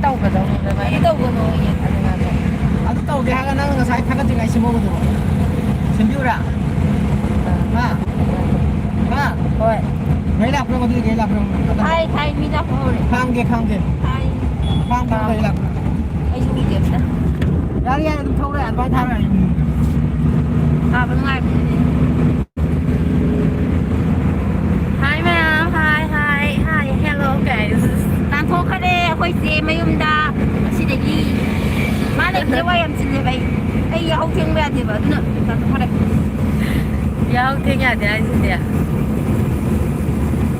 ꯇꯧꯒꯗꯧꯅꯦꯕ ꯀꯩ ꯇꯧꯕꯅꯣ ꯑꯗꯨ ꯇꯧꯒꯦ ꯍꯥꯏꯔꯒ ꯅꯪ ꯉꯁꯥꯏ ꯊꯥꯒꯠꯇ꯭ꯔꯤꯉꯩ ꯁꯦꯝꯍꯧꯕꯗꯣ ꯁꯦꯝꯕꯤꯌꯨꯔꯥ ꯍꯥ ꯍꯥ ꯍꯣꯏ ꯒꯥꯔꯤ ꯂꯥꯛꯄ꯭ꯔꯣ ꯃꯗꯨꯗꯤ ꯒꯥꯔꯤ ꯂꯥꯛꯄ꯭ꯔꯣ ꯊꯥꯏ ꯃꯤ ꯂꯥꯛꯄ ꯍꯧꯔꯦ ꯈꯥꯝꯒꯦ ꯊꯥꯏ ꯒꯥꯔꯤ ꯂꯥꯛꯄ꯭ꯔꯣ ꯑꯩꯁꯨ ꯎꯗꯦ ꯑꯝꯇ ꯌꯥꯔꯦ ꯑꯗꯨꯝ ꯊꯧꯔꯦ ꯑꯗꯨꯃꯥꯏꯅ ꯊꯥꯔꯛꯑꯦ ꯊꯥꯕ ꯅꯨꯡꯉꯥꯏꯕꯅꯦ Hi ma'am, hi, hello guys. ꯇꯥꯟꯊꯣꯛꯈ꯭ꯔꯦ ꯑꯩꯈꯣꯏ ꯆꯦ ꯃꯌꯨꯝꯗ ꯑꯁꯤꯗꯒꯤ ꯃꯥ ꯂꯩꯕꯁꯦ ꯋꯥꯏ ꯌꯥꯝ ꯆꯤꯜꯂꯦꯕ ꯑꯩ ꯌꯥꯍꯧ ꯊꯦꯡꯕ ꯌꯥꯗꯦꯕ ꯑꯗꯨꯅ ꯇꯥꯟꯊꯣꯛꯈ꯭ꯔꯦ Yaw thing yade ai siya.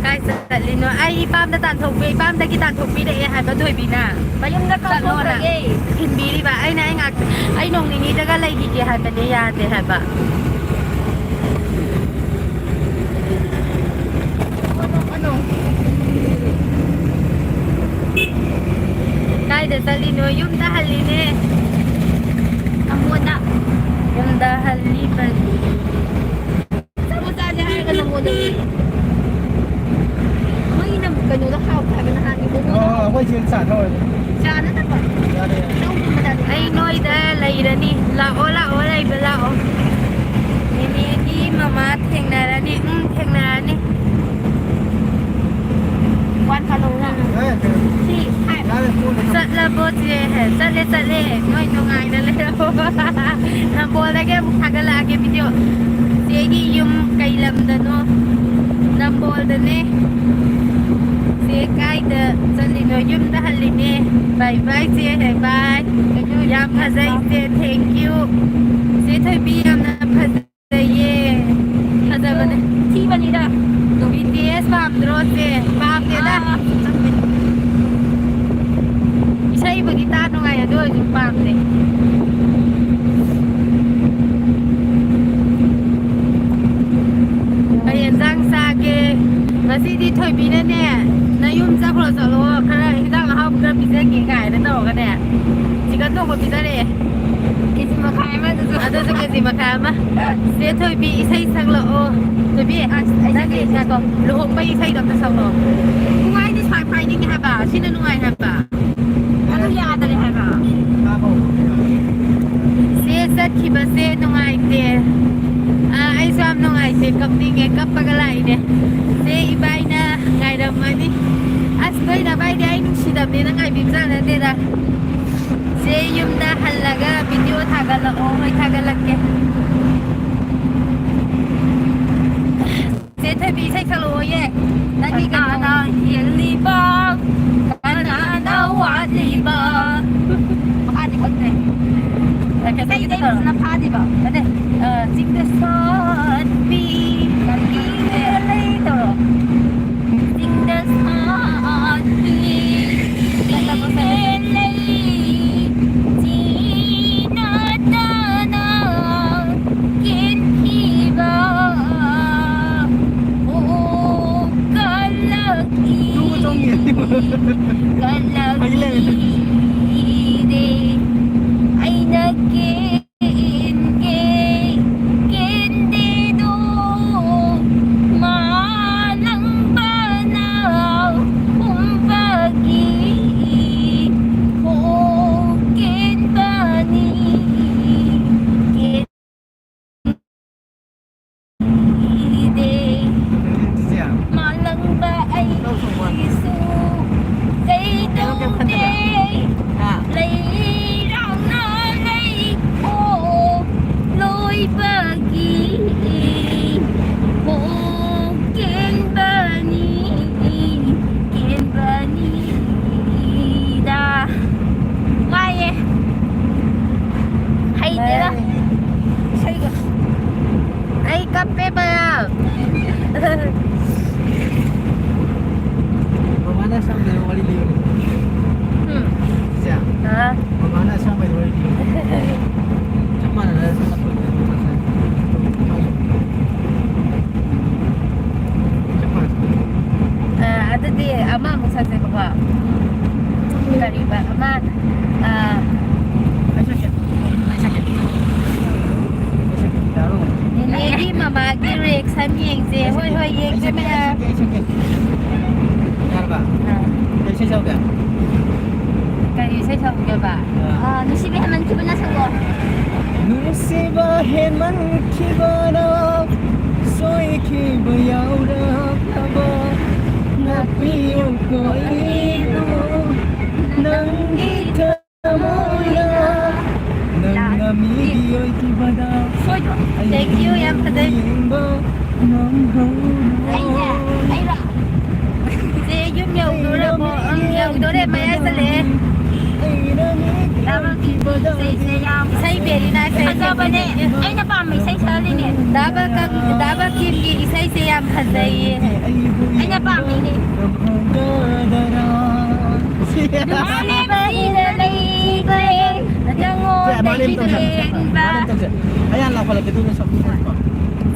Kai chatlino ai ipamda tanthokpe ipamdagi tanthokpire e haiba thoibina. ꯃꯌꯨꯝꯗ ꯀꯥꯎꯊꯣꯛꯈ꯭ꯔꯒꯦ Hinbiriba aina ai ngak ai nongni daga laigige haibane yade haiba. Kai da chatlino yumda haline. ꯑꯃꯣꯠꯅ Yumda halli bani. ꯆꯥꯁꯦ ꯍꯥꯏꯔꯒ ꯅꯪꯉꯣꯟꯗ ꯃꯣꯏꯒꯤ ꯀꯩꯅꯣꯗ ꯍꯥꯎꯇꯦ ꯍꯥꯏꯕ ꯅꯍꯥꯟꯒꯤ ꯑꯩꯈꯣꯏ ꯆꯦ ꯆꯥ ꯊꯧꯔꯦ ꯆꯥ ꯅꯠꯇꯕ ꯌꯥꯔꯦ Ai noida lairani lao laiba lao. Nini mama thengnarani thengnarani. ꯋꯥꯟ ꯀꯥꯂꯣꯡꯅ ꯁꯤ ꯍꯥꯏ Chatlabo che he chatle noi nungai na lero. Nambolage mu thagalage video. Chegi yum kailam da no. Nambol da ne. Se kai da chatlino yum da haline. Bye bye che he bye. Yam phajai che thank you. Se thoi bi yam na phajaye. Phajabane. ꯊꯤꯕꯅꯤꯗ BTS pamdro che pamde da. Isaiba guitar nungai ado yung pamde. Ayan sang sage. Masidi thoibina ne. Nayum chaklo chalo khara hidang hau kra bizagi kai na to ka ne. Chicken to ko bizare. ꯀꯦꯖꯤ ꯃꯈꯥꯏ ꯑꯃꯗꯨꯁꯨ Ado sa kasi makama. Se thoibi isai saglo o. Thoibi nagi ngako luhong pa isai dot sa saglo. Nungai ni sai finding haba. Sino nungai haba? ꯑꯗꯨ ꯌꯥꯗꯔꯦ ꯍꯥꯏꯕ Se satkibase nungaite. Ai sam nungaite kapninge kappagalai Se ibaina ngairamani. As baina baina ai nusidamne na ngai bimsana de da. Se yumda halaga video thagala o hoi thagalakke. Se thabi sai salo ye. Nagi kana yeli ba. Kana na wali ba. ꯃꯈꯥꯗꯤ ꯈꯪꯗ꯭ꯔꯦ ꯏꯁꯩ ꯐꯖꯅ ꯐꯥꯗꯦꯕ Ade, sing the sun be later. Sing the sun be Ay, kape ba yan? Pemana sampai wali liur. Siap. Ha? Pemana sampai wali liur. Cuma ada sangat cepat. Ada di ama mo sa baka. Kariba ama Ay sakit. Ay sakit. Daru. Nini mama direct sa miyeng se hoy yek se maya. Ay sakit. Yaar ba? Kaise jaoge? ใช่ชอบกันป่ะ 눈시비 하면 기분 나서고 눈시바 해만 키바라 소이 키바야우라 파바 나비오 거이도 낭기타 모야 낭나미기요 키바다 소이도 Thank you em thật đấy 임바 낭하우로 아이야 아이라 Dì giúp nhiều đứa là bộ nhiều đứa đẹp mà em sẽ lấy Say về đi này say 아까 번에 아이나 밤에 생살이네 Đã bác kim gì say xe em thật đấy 아이나 밤이네 마음에 버리는 레이블 영원 내기는 바 Ayan lang pala dito sa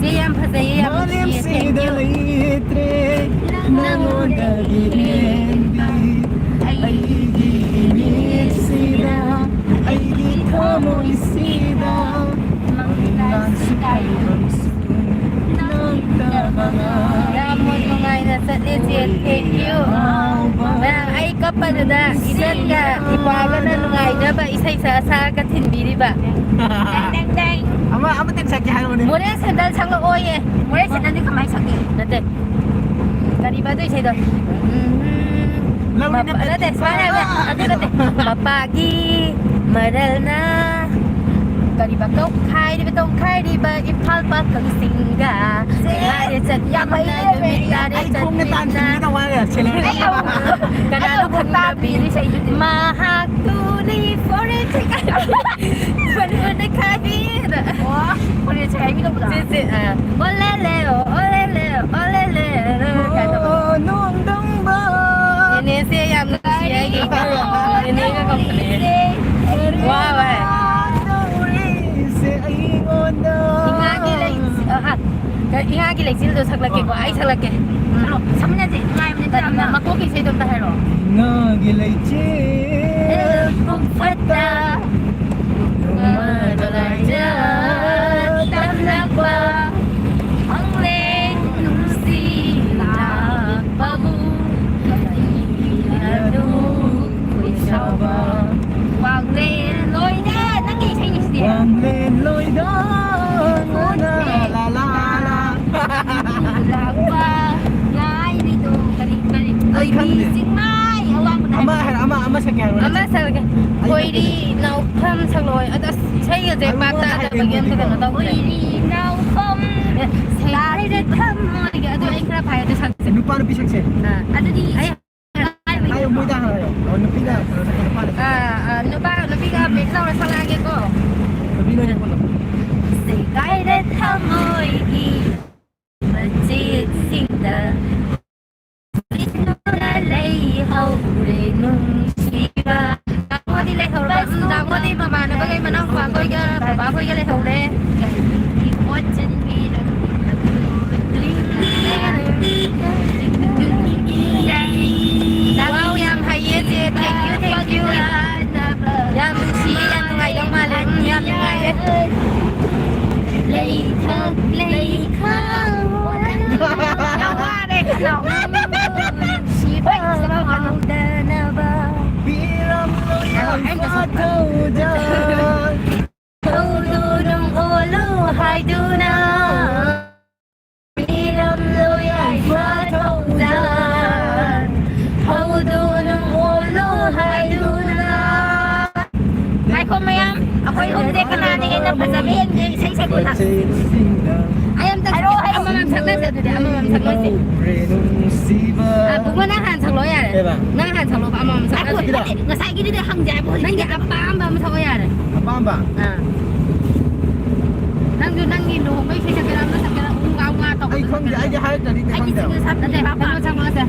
Dì em thật đấy em Malim chia si thank you dalitre nangoda girendi Aigi imit sida Aigi kamo isida Mangilan sukay magsun Nagtabanga Gamon mo nga na sa legit thank you Nang ay kapal na isan ka ipagan na nungay na ba isay sa ka tinbiri ba 땡땡땡 Ama tin sakyahan mo ni Muna sandal sang oye 뭐래 지난주 가만히 있었게 Nate Kariba do'y say doon Nate, Mapagi Maral na Kariba kau khai di betong khai di ba ipal pa kang singga Ngari sa yaman na gumita di sa tina Kanalo kang nabili sa ito Mahak tuli for it Panuod na kabir 와 우리 제가 이거 보다 Sisi, oleleo, oleleo, oleleo Nung dong ba Ini siya yung siya yung Ini ka komplain Wow, ingagi like sila saglake ko ay saglake 3년째 가입니다 makoki sa itong tahero Ngagilay Pagpata Madalay dyan Tamlag ba Ang len nung sila Babu Ano Kuy sawa Wag lên lối ra nó kỳ thay như thế Wang lên lối đó Nguna la la la lạc qua ngay đi tu kali kali ơi đi xin mai awang mo na Ama sakyahan mo Ama saglake Hoy di naupam sagloy Atas saya je bata ada bagian tu kan atau ơi đi nào không Saya dah kamu lagi ada ikra payah tu sakit Lupa na pisak siya ada di Ayah Ayaw mo dah ayaw Napi na Nabi ka bigla na sang lagi ko Napi na niya ko lang cái đất thăm ơi đi mà chết sinh ta biết nó đã lấy hậu để nung chi ba Ako di leho ba Ako di mama na bagay manang pa ko ga pa ko ga leho le thì quá chân vì là Wow yang haye je thank you Yang si yang ngai yang malang yang ngai lấy thật lấy khao Yang wa de no chỉ phải sao hậu đà na ba Biram lo yan sa tawdan hậu du đông ô lô hai du na biram lo yan sa hậu đà hậu du đông ô lô hai du na ay ko mayam ako yung hindi ka na ningin na pasabihin sa isa ko na Ayam tak Ama mam sagla sa tu ama mam sagla si Renung siba Bunga nang han saglo ya Diba? Nang han saglo ama mam sagla ako si nga sa gini na hang jay mo Nang ya apa amba mam saglo ya Apa ba? Nang du nang ni lu mai sai sagla na sagla ngau nga to Ay kong ay hayat na dito ay kong gisi daw nga sa Nanti apa sagla sa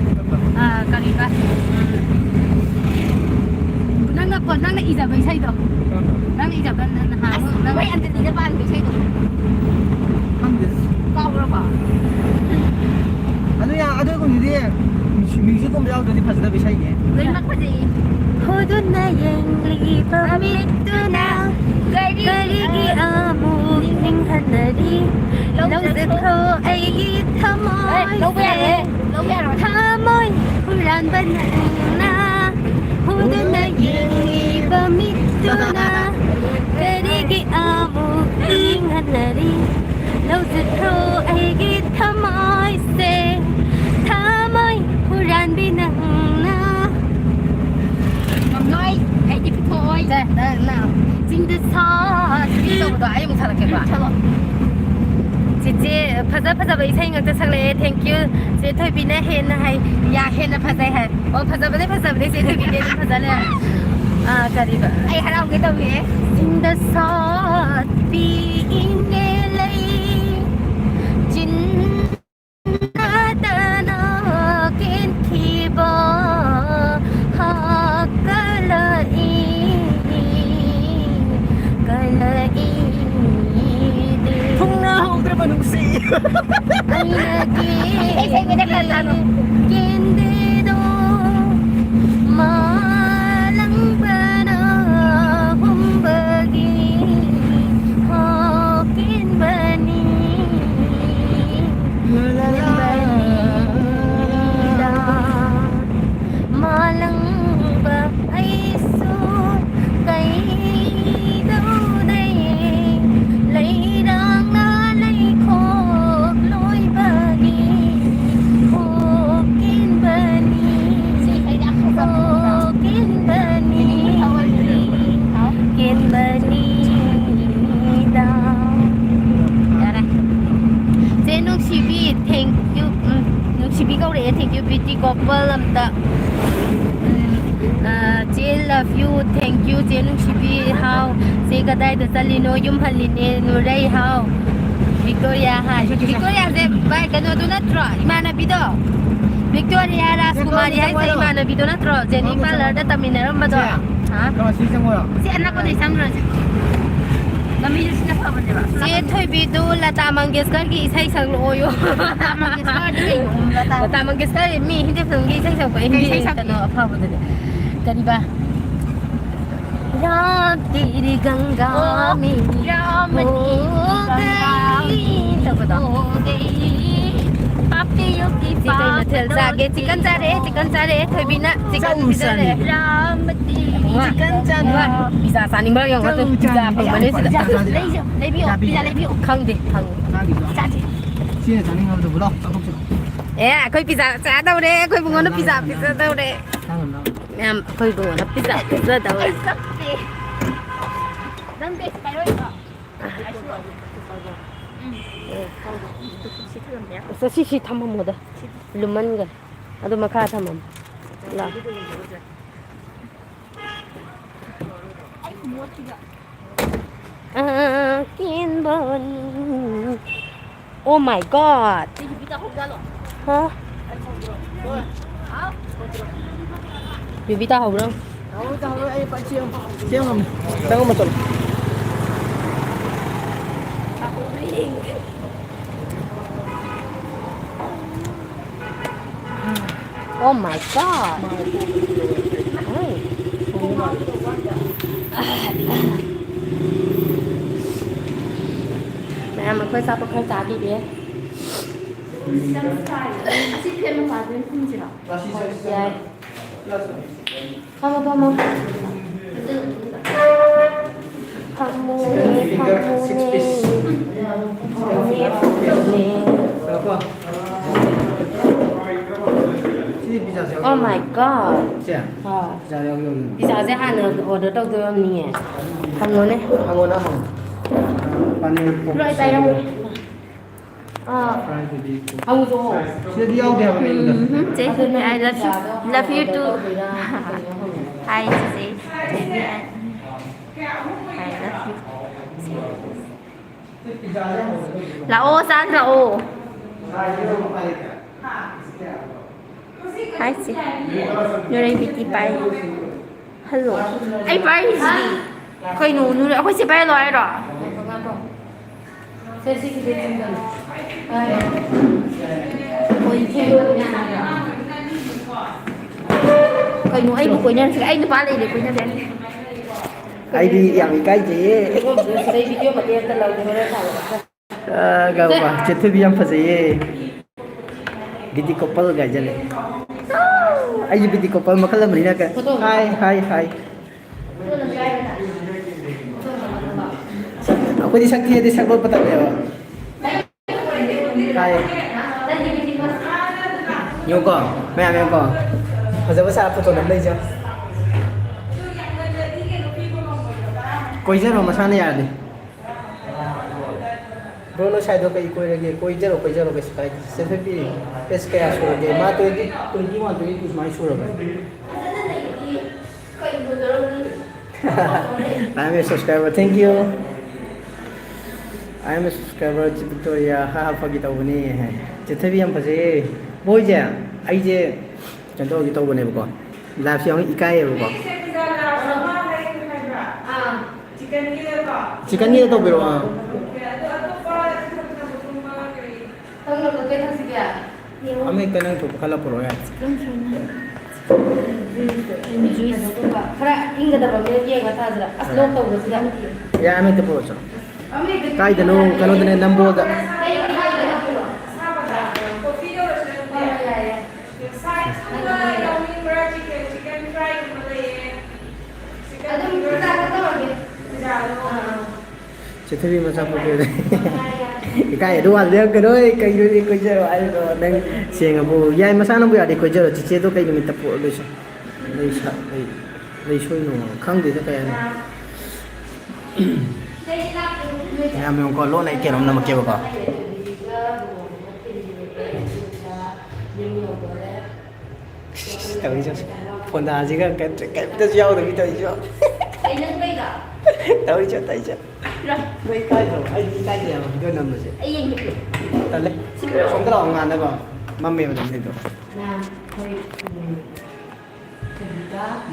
kaliba Nang na po nang na isa bai sai to Nang isa ban na ha nang may ante di na ba ang bisay to Kau berapa? Ano yan? Ano yung hindi eh? Music kong biyaw doon di pa sa dabi siya eh. Gaimak pa di Hudun na yang pamit to na Kaligi amo ning hanari Lâu sa ko ay gitamoy lâu về lâu về rồi Tamoy Hulan ba na Hudun na yang 나 그리기 아무 잉한 날이 lâu ai ghét thăm ai sẽ thăm ai huran binang na ngầm nói hãy đi thôi 자, 나 진짜 이거보다 아예 못 살았게 봐. 지지 파자 이 생각도 살래. Thank you. 제 토비나 헨 하이 야 헨 파자 해. 파자 제 토비네 파자래. 아, 가리바. ai hay đâu cái tao vậy 진짜 비인게 레이 진나다나 겐키바 통나오 그래 만ungsi. Ay, may nagtatano. Kindido malang bana humbagi hokin bani banida malang ba ay su kay đâu đây lấy đang na lấy khóc lối bani hokin bani Ay, ako sa hokin bani hokin bani da 제 녹십이 thank you 녹십이 가오래 thank you beauty couple lamda 제 love you thank you 제 녹십이 how 제 가다이다 살리노 юм할리네 누레이 how Victoria hi Victoria 제 바이 가노 도나트로 이마나비도 Victoria 라스쿠마리 하이 제 이마나비도 나트로 제니 팔라다 타미네람바도 하 그럼 시생 거야. Si anak ko na isang ron. Namili sila pa ba, di ba? 제 토이비도 라타 망게스커 기 이사이 상로요 Tama, gusto ko din yung lata. 라타 망게스커 미 힌디폰 기 이사이 상고 힌디 상도 아파보들 그리바 라띠리 강가미 호게이 저거다 Papi yung 지금 호텔 자게 치킨 짜레 토이비나 치킨 짜레 Chicken 와 비자 사님 버영 어떤 비자 방문에 쓰다 Lebi o. 강대 강 나기 좋아. Saan? 시에 자는 거도 물어. 조금씩. 예, 거기 비자 짜다오래. 거기 bungo는 비자 비싸다오래. 당은 나. 거기 bungo는 비자 비싸다오래. Ay, sakti. Nang best pa rin ba? 그래서 시시 탐험 뭐다. 루만 거. 아도 마카 탐험. 라. Ay, kumuha siya. 긴 번. 오 마이 갓. Bibita ko galo. 어? 비비다 하우랑. Ay, pa siya. Siya ngam. Tango mo tol. 오 마이 갓. Mẹ mà khơi sao tôi khơi giá đi đi. Asipin mo pa din kung sila. Dạ. Không không. Oh my god. siya. 아, 자, 여기. 비싸지 하는 order đâu tôi ăn nhỉ? Không muốn đấy. 하고나 하고. 파니를 뽑. Rồi tay đâu? 프라이드 있고. Không rồi. 시에 디아우 대하고 있는데. Chị Phương I love you. Love you too. Hi, chị. I love you. Là ô san là ô. Hi, chị. Như đây bị chị bay. Hello. Anh bay gì? Khơi nụ nụ lại khơi chị bay rồi rồi. Khơi nụ anh của nhân anh ba này để của nhân đến. 아이디 양이 까이지. Đây video mà tiền lâu thì nó thảo. 아, 가봐. 제트비양 파세예. 비디 커플 가이잖아. 아이 비디 커플 막할라 머리나 까. 하이 하이 하이. ꯑꯩꯈꯣꯏꯗꯤ ꯁꯛꯊꯤꯔꯗꯤ ꯁꯛꯂꯣꯠꯄ ꯇꯜꯂꯦꯕ ꯀꯥꯏ ꯌꯦꯡꯉꯨꯀꯣ ꯃꯌꯥꯝ ꯌꯦꯡꯉꯨꯀꯣ ꯐꯖꯕ ꯁꯥꯔ photo ꯑꯃ ꯂꯩꯖ ꯀꯣꯏꯖꯔꯣ ꯃꯁꯥꯅ ꯌꯥꯔꯗꯤ ꯕ꯭ꯔꯣꯅ ꯁꯥꯏꯗꯣ ꯀꯩ ꯀꯣꯏꯔꯒꯦ ꯀꯣꯏꯖꯔꯣ ꯀꯩꯁꯨ ꯀꯥꯏꯗꯦ ꯆꯦꯊꯕꯤ ꯄꯦꯁ ꯀꯌꯥ ꯁꯨꯔꯒꯦ ꯃꯥ 21 22 ꯁꯨꯃꯥꯏꯅ ꯁꯨꯔꯕꯅꯤ I am a subscriber. Thank you. I am a subscriber. Victoria. Ha fagi tawbani. Chithabi yam phajay. Boy je. Ai je. Chanto gi tawbani ba ko. Live yang ikai ba ko. Chicken ni to biro ah. Ame kanang to kala puro ya. खरा इंगदबा मे येगा ताजरा असलो तवबसिदा Ya ame to puro. Kai dano kano dane nambo da. Chithabi masa puro. Ikai do al de ko doi kai do ko jero ai do nang senga bu yai masa na bu ya de ko jero chiche do kai limit tapo do sa dei soi no khang de da kai na ya me ko lo nai ke rom na ma ke ba ko tao đi phone da gì cái tao giao được tao đi ai nang bai ga tao đi cho mấy cái rồi anh đi cái gì mà đưa nằm rồi ai yin ki tao lấy không có lòng ngàn đâu mà mắm mèo làm gì được na khoi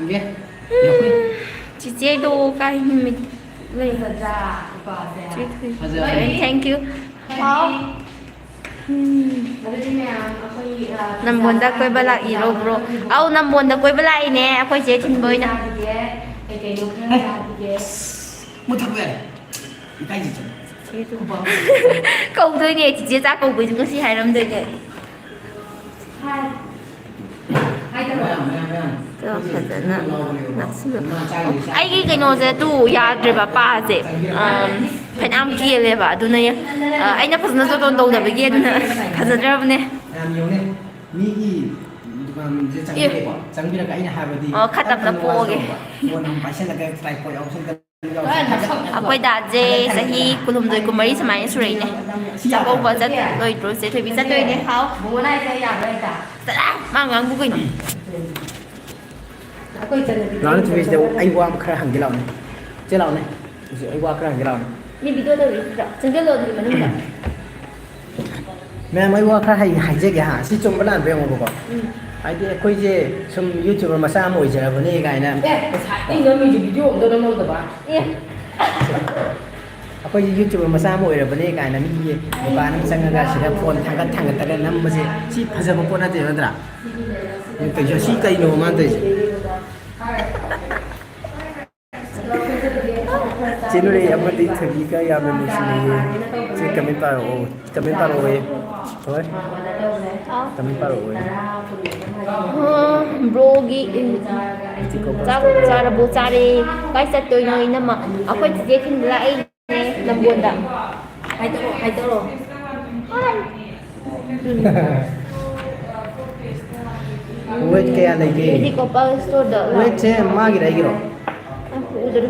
biết chị chế đồ cái mình lei ga ja ba chế ja thôi thank you Nambonda koi bala iro bro au nambonda koi bala ine akoi che thin boy na một thằng về cái gì chứ câu thôi nè chị chế ra câu với chúng si hài lắm rồi nè ai cái nó sẽ tu ya rồi bà ba sẽ phải am kiaเลยbà tu này anh nó phải nó cho tôi đâu được cái gì nữa phải ra bên này làm nhiều lên mi chẳng biết là cái này hai bữa đi khát tập là po kì buồn không phải xem là cái tài khoản ông xem akwai da je sahi kulum doi kumari samai surai ne chako ba zat doi tro se thoi bi zat doi ne hao bố này sẽ làm đây cả sala ma ngang bu kin quay chân nó là vì đâu anh qua một khai hàng cái lồng này chế lồng này anh qua khai hàng cái lồng đi video đâu đi chân cái lợn thì mà ninh cả mẹ mấy qua khai hay chế cái hả si chung vẫn làm về một bộ ai đi quay chế xong YouTube mà sao mỗi giờ vấn đề cái này anh nói mình chỉ video tôi đâu đâu cả quay YouTube mà sao mỗi giờ vấn đề cái này mình ba năm sang cái sự phone thằng cái tay năm mà si phải giờ một con nào thì nó ra nhưng cái giờ si cái nó mà đấy trên đây em đi thử đi cái em mình xin comment vào rồi thôi comment vào rồi bro gi cha cha ra bu cha ri kai sa toi noi na ma akwai je khin la ai ne nambon da hai tao rồi wait kaya lagi di ko pa store da wait che ma gi dai gi ro udah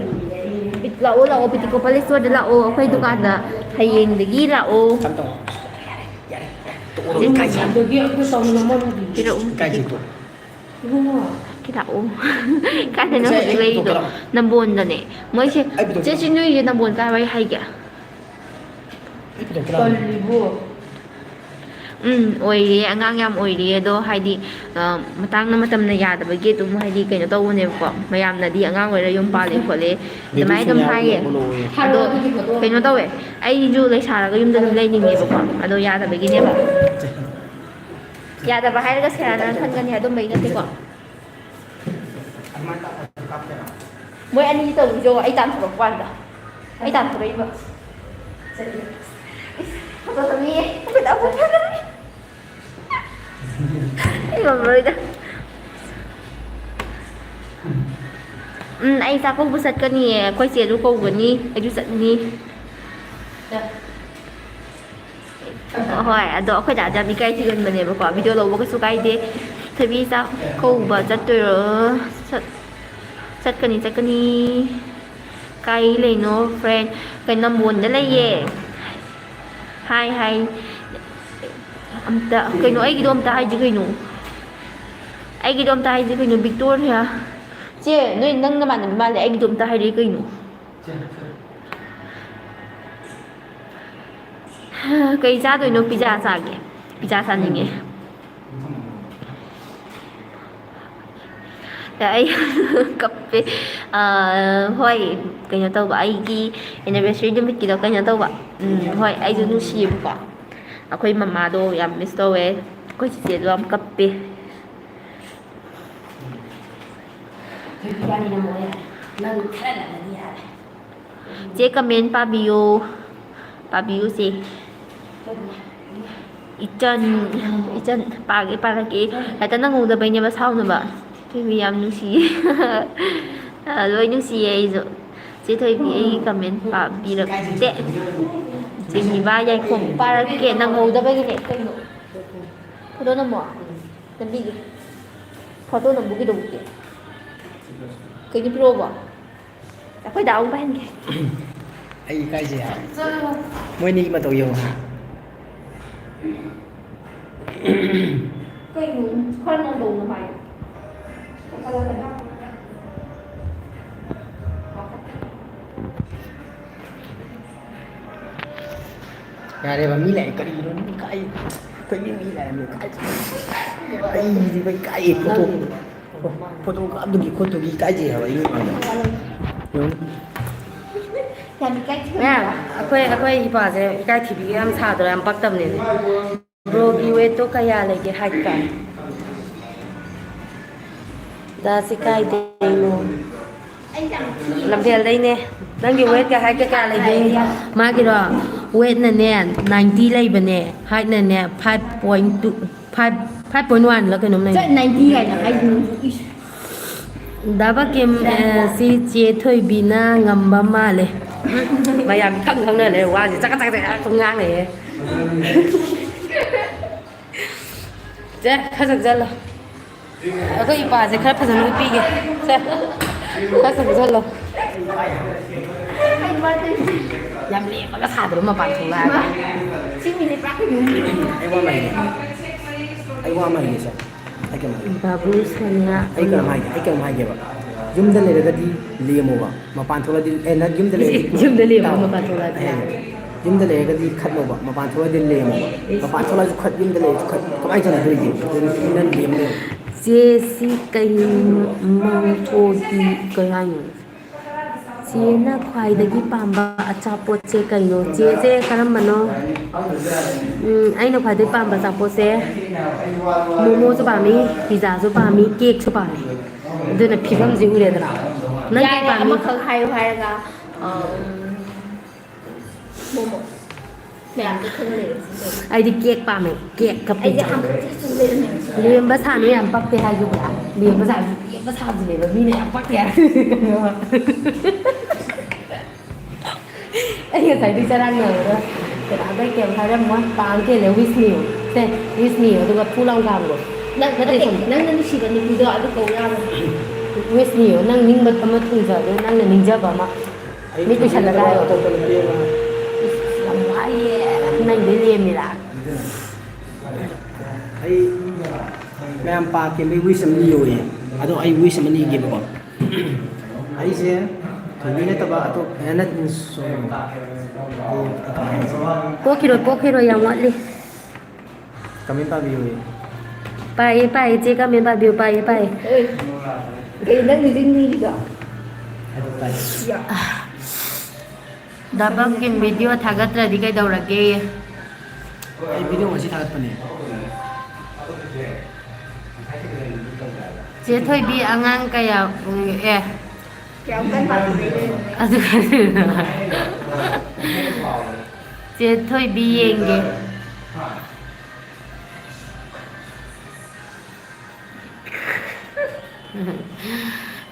bit lao bit ko pa store da lao akwai dukan da hayeng dagi lao chăm tông cái gì tôi kia cứ xong nó mất cái độ cái gì tu cái đạo cái này nó phải lấy được năm buồn rồi nè mới chứ chứ nuôi năm buồn cái vậy hay kìa còn đi mua อวยดีงางยามอวยดีโดให้ดีมาตั้งน้ำมาทำในยาแต่เมื่อกี้ตุ้มให้ดีกันจะโตเนี่ยก่อนพยายามนะดีงางไว้เลยยมปลาเลยขวดเลยแต่ไม่ตุ้มให้โดเป็นมาโตเว้ยไอ้ยูเลยชาแล้วก็ยมจะเลยนิ่งๆก่อนโดยาแต่เมื่อกี้เนี่ยแบบยาแต่ไปให้แล้วก็แชร์นะท่านกันเนี่ยตุ้มไปนั่นดีกว่าเมื่ออันนี้ตัวโจไอ้ตามถูกวันอ่ะไอ้ตามถูกเลยแบบตัวตรงนี้ไม่ต้องพูดกันเลยIba berita. Ay sa ko busat ka ni, koy siya ko gani, ay busat ni. ꯍꯣꯏ ꯑꯗꯣ ꯑꯩꯈꯣꯏ dad ꯌꯥꯝ ꯏꯀꯥꯏ ꯊꯤꯒꯟꯕꯅꯦꯕꯀꯣ video ꯂꯧꯕ ꯀꯩꯁꯨ ꯀꯥꯏꯗꯦ ꯊꯣꯏꯕꯤ ꯆꯥꯛ ꯀꯧꯕ ꯆꯠꯇꯣꯏꯔꯣ ꯆꯠꯀꯅꯤ ꯀꯥꯏ ꯂꯩꯅꯣ ꯐ꯭ꯔꯦꯟ ꯀꯩ ꯅꯝꯕꯣꯟꯗ ꯂꯩꯌꯦ ꯍꯥꯏ ꯑꯝꯇ ꯀꯩꯅꯣ ꯑꯩꯒꯤꯗꯣ ꯑꯝꯇ ꯍꯥꯏꯁꯤ ꯀꯩꯅꯣ ꯑꯩꯒꯤꯗꯣ ꯑꯝꯇ ꯍꯥꯏꯁꯤ ꯀꯩꯅꯣ ꯚꯤꯛꯇꯣꯔꯤꯌꯥ ꯆꯦ ꯅꯣꯏ ꯅꯪ ꯅꯃꯥꯟꯅꯕꯤ ꯃꯥꯜꯂꯦ ꯑꯩꯒꯤꯗꯣ ꯑꯝꯇ ꯍꯥꯏꯔꯛꯏ ꯀꯩꯅꯣ ꯀꯩ ꯆꯥꯗꯣꯏꯅꯣ ꯄꯤꯖꯥ ꯆꯥꯒꯦ ꯄꯤꯖꯥ ꯆꯥꯅꯤꯡꯉꯦ ꯑꯩ ꯀꯞꯄꯦ ꯍꯣꯏ ꯀꯩꯅꯣ ꯇꯧꯕ ꯑꯩꯒꯤ ꯑꯦꯅꯤꯚꯔꯁꯔꯤ ꯅꯨꯃꯤꯠꯀꯤꯗꯣ ꯀꯩꯅꯣ ꯇꯧꯕ ꯍꯣꯏ ꯑꯩꯁꯨ ꯅꯨꯡꯁꯤꯌꯦꯕꯀꯣ ꯑꯩꯈꯣꯏ ꯃꯃꯥꯗꯣ ꯌꯥꯝ ꯃꯤꯁ ꯇꯧꯋꯦ ꯑꯩꯈꯣই ꯆꯤꯆꯦꯗꯣ ꯌꯥꯝ ꯀꯞꯄꯦ ꯆꯦ ꯀꯃꯦꯟ ꯄꯥꯕꯤꯌꯣ ꯆꯦ ꯏꯆꯟ ꯄꯥꯔꯛꯀꯦ ꯍꯦꯛꯇ ꯅꯪꯍꯧꯗꯕꯩꯅꯦꯕ ꯁꯥꯎꯅꯕ ꯊꯣꯏꯕꯤ ꯌꯥꯝ ꯅꯨꯡꯁꯤꯌꯦ ꯂꯣꯏ ꯅꯨꯡꯁꯤꯌꯦ ꯑꯩꯁꯨ ꯆꯦ ꯊꯣꯏꯕꯤ ꯑꯩꯒꯤ ꯀꯃꯦꯟ ꯄꯥꯕꯤꯔꯛꯇꯦ ꯆꯤꯡꯅꯤꯕ ꯌꯥꯏꯈꯣꯝ ꯄꯥꯔꯛꯀꯦ ꯅꯪꯍꯧꯗꯕꯒꯤꯅꯦ ꯀꯩꯅꯣ ꯐꯣꯇꯣ ꯅꯝꯃꯣ ꯅꯝꯕꯤꯒꯦ ꯐꯣꯇꯣ ꯅꯝꯕꯨ ꯀꯩꯗꯧꯕꯒꯤ ꯀꯩꯅꯣ ꯄꯤꯔꯛꯑꯣꯕꯣ ꯑꯩꯈꯣꯏ ꯗꯥ ꯑꯃꯨꯛ ꯄꯥꯏꯍꯟꯒꯦ ꯑꯩ ꯏꯀꯥꯏꯖꯩ ꯃꯣꯏꯅꯤ ꯃꯇꯧ ꯌꯦꯡꯉꯨ ꯀꯩꯅꯣ ꯈꯔ ꯅꯧꯗꯧꯅ ꯄꯥꯏꯌꯣ ꯌꯥꯔꯦꯕ ꯃꯤ ꯂꯥꯛꯑꯦ ꯀꯔꯤꯒꯤꯅꯣ ꯏꯀꯥꯏ ꯀꯩꯒꯤ ꯃꯤ ꯂꯥꯛꯑꯦ ꯑꯩꯁꯤꯕ ꯏꯀꯥꯏꯌꯦ ꯐꯣꯇꯣ ꯀꯥꯞꯇꯨꯒꯤ ꯈꯣꯠꯇꯨꯒꯤ ꯏꯀꯥꯏꯖꯩ ꯍꯥꯏꯕ ꯑꯩ ꯑꯩꯈꯣꯏ ꯏꯄꯥꯁꯦ ꯏꯀꯥꯏ ꯊꯤꯕꯤꯒ ꯌꯥꯝ ꯁꯥꯗ꯭ꯔꯣ ꯌꯥꯝ ꯄꯛꯇꯕꯅꯦ ꯕ꯭ꯔꯣꯒꯤ ꯋꯦꯠꯇꯣ ꯀꯌꯥ ꯂꯩꯒꯦ ꯍꯥꯏꯠꯀ ꯗꯥꯁꯤ ꯀꯥꯏꯗꯩꯅꯣ ꯂꯝꯐꯦꯜꯗꯩꯅꯦ ꯅꯪꯒꯤ ꯋꯦꯠꯀ ꯍꯥꯏꯠꯀ ꯀꯌꯥ ꯂꯩꯒꯦ ꯃꯥꯒꯤꯔꯣ ꯋꯦꯠꯅꯅꯦ 90 ꯂꯩꯕꯅꯦ ꯍꯥꯏꯠꯅꯅꯦ 5.2 5.1 ꯂ ꯀꯩꯅꯣꯝ ꯂꯩ 90 ꯀꯥꯏꯅ ꯍꯥꯏꯗꯨꯅ ꯗꯥꯕ ꯀꯤꯝ ꯁꯤ ꯆꯦ ꯊꯣꯏꯕꯤꯅ ꯉꯝꯕ ꯃꯥꯜꯂꯦ ꯃꯌꯥꯝ ꯈꯪꯅ ꯂꯩ ꯋꯥꯁꯦ ꯆꯀꯠ ꯉꯥꯡꯅꯩꯌꯦ ꯆꯦ ꯈꯔ ꯆꯪꯁꯤꯜꯂꯣ ꯑꯩꯈꯣই ꯏꯄꯥꯁꯦ ꯈꯔ ꯐꯖꯅ ꯎꯠꯄꯤꯒꯦ ꯁꯦ ꯈꯔ ꯆꯪꯁꯤꯜꯂꯣ ꯌꯥꯝ ꯂꯦꯝꯃꯒ ꯁꯥꯗ꯭ꯔꯣ ꯃꯄꯥꯟ ꯊꯣꯛꯂꯛꯑꯒ ꯑꯩ ꯋꯥ ꯑꯃ ꯍꯥꯏꯒꯦꯁꯦ ꯕꯥꯕꯨ ꯁꯣꯅꯤꯌꯥ ꯑꯩ ꯀꯔꯝ ꯍꯥꯏꯒꯦꯕ ꯌꯨꯝꯗ ꯂꯩꯔꯒꯗꯤ ꯂꯦꯝꯃꯣꯕ ꯃꯄꯥꯟ ꯊꯣꯛꯂꯗꯤ ꯌꯨꯝꯗ ꯂꯩꯔꯒꯗꯤ ꯌꯨꯝꯗ ꯂꯦꯝꯃꯣ ꯃꯄꯥꯟ ꯊꯣꯛꯂꯛꯑꯗꯤ ꯌꯨꯝꯗ ꯂꯩꯔꯒꯗꯤ ꯈꯠꯂꯣꯕ ꯃꯄꯥꯟ ꯊꯣꯛꯂꯗꯤ ꯂꯦꯝꯃꯣꯕ ꯃꯄꯥꯟ ꯊꯣꯛꯂꯁꯨ ꯈꯠ ꯌꯨꯝꯗ ꯂꯩꯔꯁꯨ ꯈꯠ ꯀꯃꯥꯏꯅ ꯆꯠꯅꯗꯣꯏꯒꯦ ꯅꯪ ꯂꯦꯝ ꯂꯩ ꯆꯦꯁꯤ ꯀꯩ ꯃꯪꯊꯣꯒꯤ ꯀꯩ ꯍꯥꯏꯅꯣ ꯆꯦꯅ ꯈ꯭ꯋꯥꯏꯗꯒꯤ ꯄꯥꯝꯕ ꯑꯆꯥꯄꯣꯠꯁꯦ ꯀꯩꯅꯣ ꯆꯦꯁꯦ ꯀꯔꯝꯕꯅꯣ ꯑꯩꯅ ꯈ꯭ꯋꯥꯏꯗꯒꯤ ꯄꯥꯝꯕ ꯑꯆꯥꯄꯣꯠꯁꯦ ꯃꯣꯃꯣꯁꯨ ꯄꯥꯝꯃꯤ ꯄꯤꯖꯥꯁꯨ ꯄꯥꯝꯃꯤ ꯀꯦꯛꯁꯨ ꯄꯥꯝꯃꯤ ꯑꯗꯨꯅ ꯐꯤꯕꯝꯁꯤ ꯎꯔꯦꯗꯅ ꯅꯪ ꯀꯩ ꯄꯥꯝꯃꯤ ꯑꯃꯈꯛ ꯍꯥꯏꯌꯨ ꯍꯥꯏꯔꯒ ꯃꯣꯃꯣ ꯃꯌꯥꯝꯗꯤ ꯈꯪꯅꯩ ꯑꯩꯗꯤ ꯀꯦꯛ ꯄꯥꯝꯃꯦ ꯀꯦꯛꯀ ꯄꯤꯖꯥ ꯂꯦꯝꯕ ꯁꯥꯅꯨ ꯌꯥꯝ ꯄꯛꯇꯦ ꯍꯥꯏꯖꯕ꯭ꯔꯥ ꯂꯦꯝꯕ ꯁꯥꯕꯁꯤꯅꯦꯕ ꯃꯤꯅ ꯌꯥꯝ ꯄꯛꯇꯦ ꯑꯩ ꯉꯁꯥꯏꯗꯤ ꯆꯔꯥꯡꯅꯔꯒ ꯀꯅꯥꯗ ꯀꯩꯝ ꯍꯥꯏꯔꯝꯃꯣꯏ ꯄꯥꯡ ꯀꯦꯜꯂꯦ ꯋꯤꯁꯅꯤꯌꯣ ꯁꯦ ꯋꯤꯁꯅꯤꯌꯣ ꯑꯗꯨꯒ ꯐꯨ ꯂꯥꯎ ꯀꯥꯝꯕꯣ ꯅꯪꯅ ꯅꯨꯡꯁꯤꯕ ꯅꯨꯄꯤꯗꯣ ꯑꯗꯨ ꯀꯧ ꯌꯥꯕ ꯋꯤꯁꯅꯤꯌꯣ ꯅꯪ ꯅꯤꯡꯕ ꯑꯃ ꯊꯨꯡꯖꯒꯦ ꯅꯪꯅ ꯅꯤꯡꯖꯕ ꯑꯃ ꯃꯤ ꯄꯩꯁꯜꯂꯒ ꯍꯥꯏꯌꯣ ꯌꯥꯝ ꯋꯥꯏꯌꯦ ꯅꯪꯗꯤ ꯂꯦꯝꯃꯤꯔꯥ ꯑꯩ ꯃꯌꯥꯝ ꯄꯥꯛꯀꯦꯕꯩ ꯋꯤꯁ ꯑꯃ ꯅꯤꯌꯣꯌꯦ ꯑꯗꯣ ꯑꯩ ꯋꯤꯁ ꯑꯃ ꯅꯤꯒꯦꯕꯀꯣ ꯑꯩꯁꯦ ꯊꯣꯏꯕꯤ ꯅꯠꯇꯕ ꯄꯣꯛꯈꯤꯔꯣꯏ ꯌꯥꯝ ꯋꯥꯠꯂꯤ ꯀꯃꯦꯟ ꯄꯥꯕꯤꯌꯨ ꯄꯥꯏꯌꯦ ꯆꯦ ꯀꯃꯦꯟ ꯄꯥꯕꯤꯌꯨ ꯄꯥꯏꯌꯦ ꯀꯩ ꯅꯪ ꯅꯤꯡꯁꯤꯡꯉꯤꯗꯣ ꯗꯕꯛꯀꯤ ꯚꯤꯗꯤꯑꯣ ꯊꯥꯒꯠꯇ꯭ꯔꯗꯤ ꯀꯩꯗꯧꯔꯒꯦ ꯑꯩ ꯚꯤꯗꯤꯑꯣ ꯉꯁꯤ ꯊꯥꯒꯠꯄꯅꯦ ꯆꯦ ꯊꯣꯏꯕꯤ ꯑꯉꯥꯡ ꯀꯌꯥ ꯀꯌꯥꯝ ꯀꯟꯅ ꯑꯗꯨ ꯆꯦ ꯊꯣꯏꯕꯤ ꯌꯦꯡꯒꯦ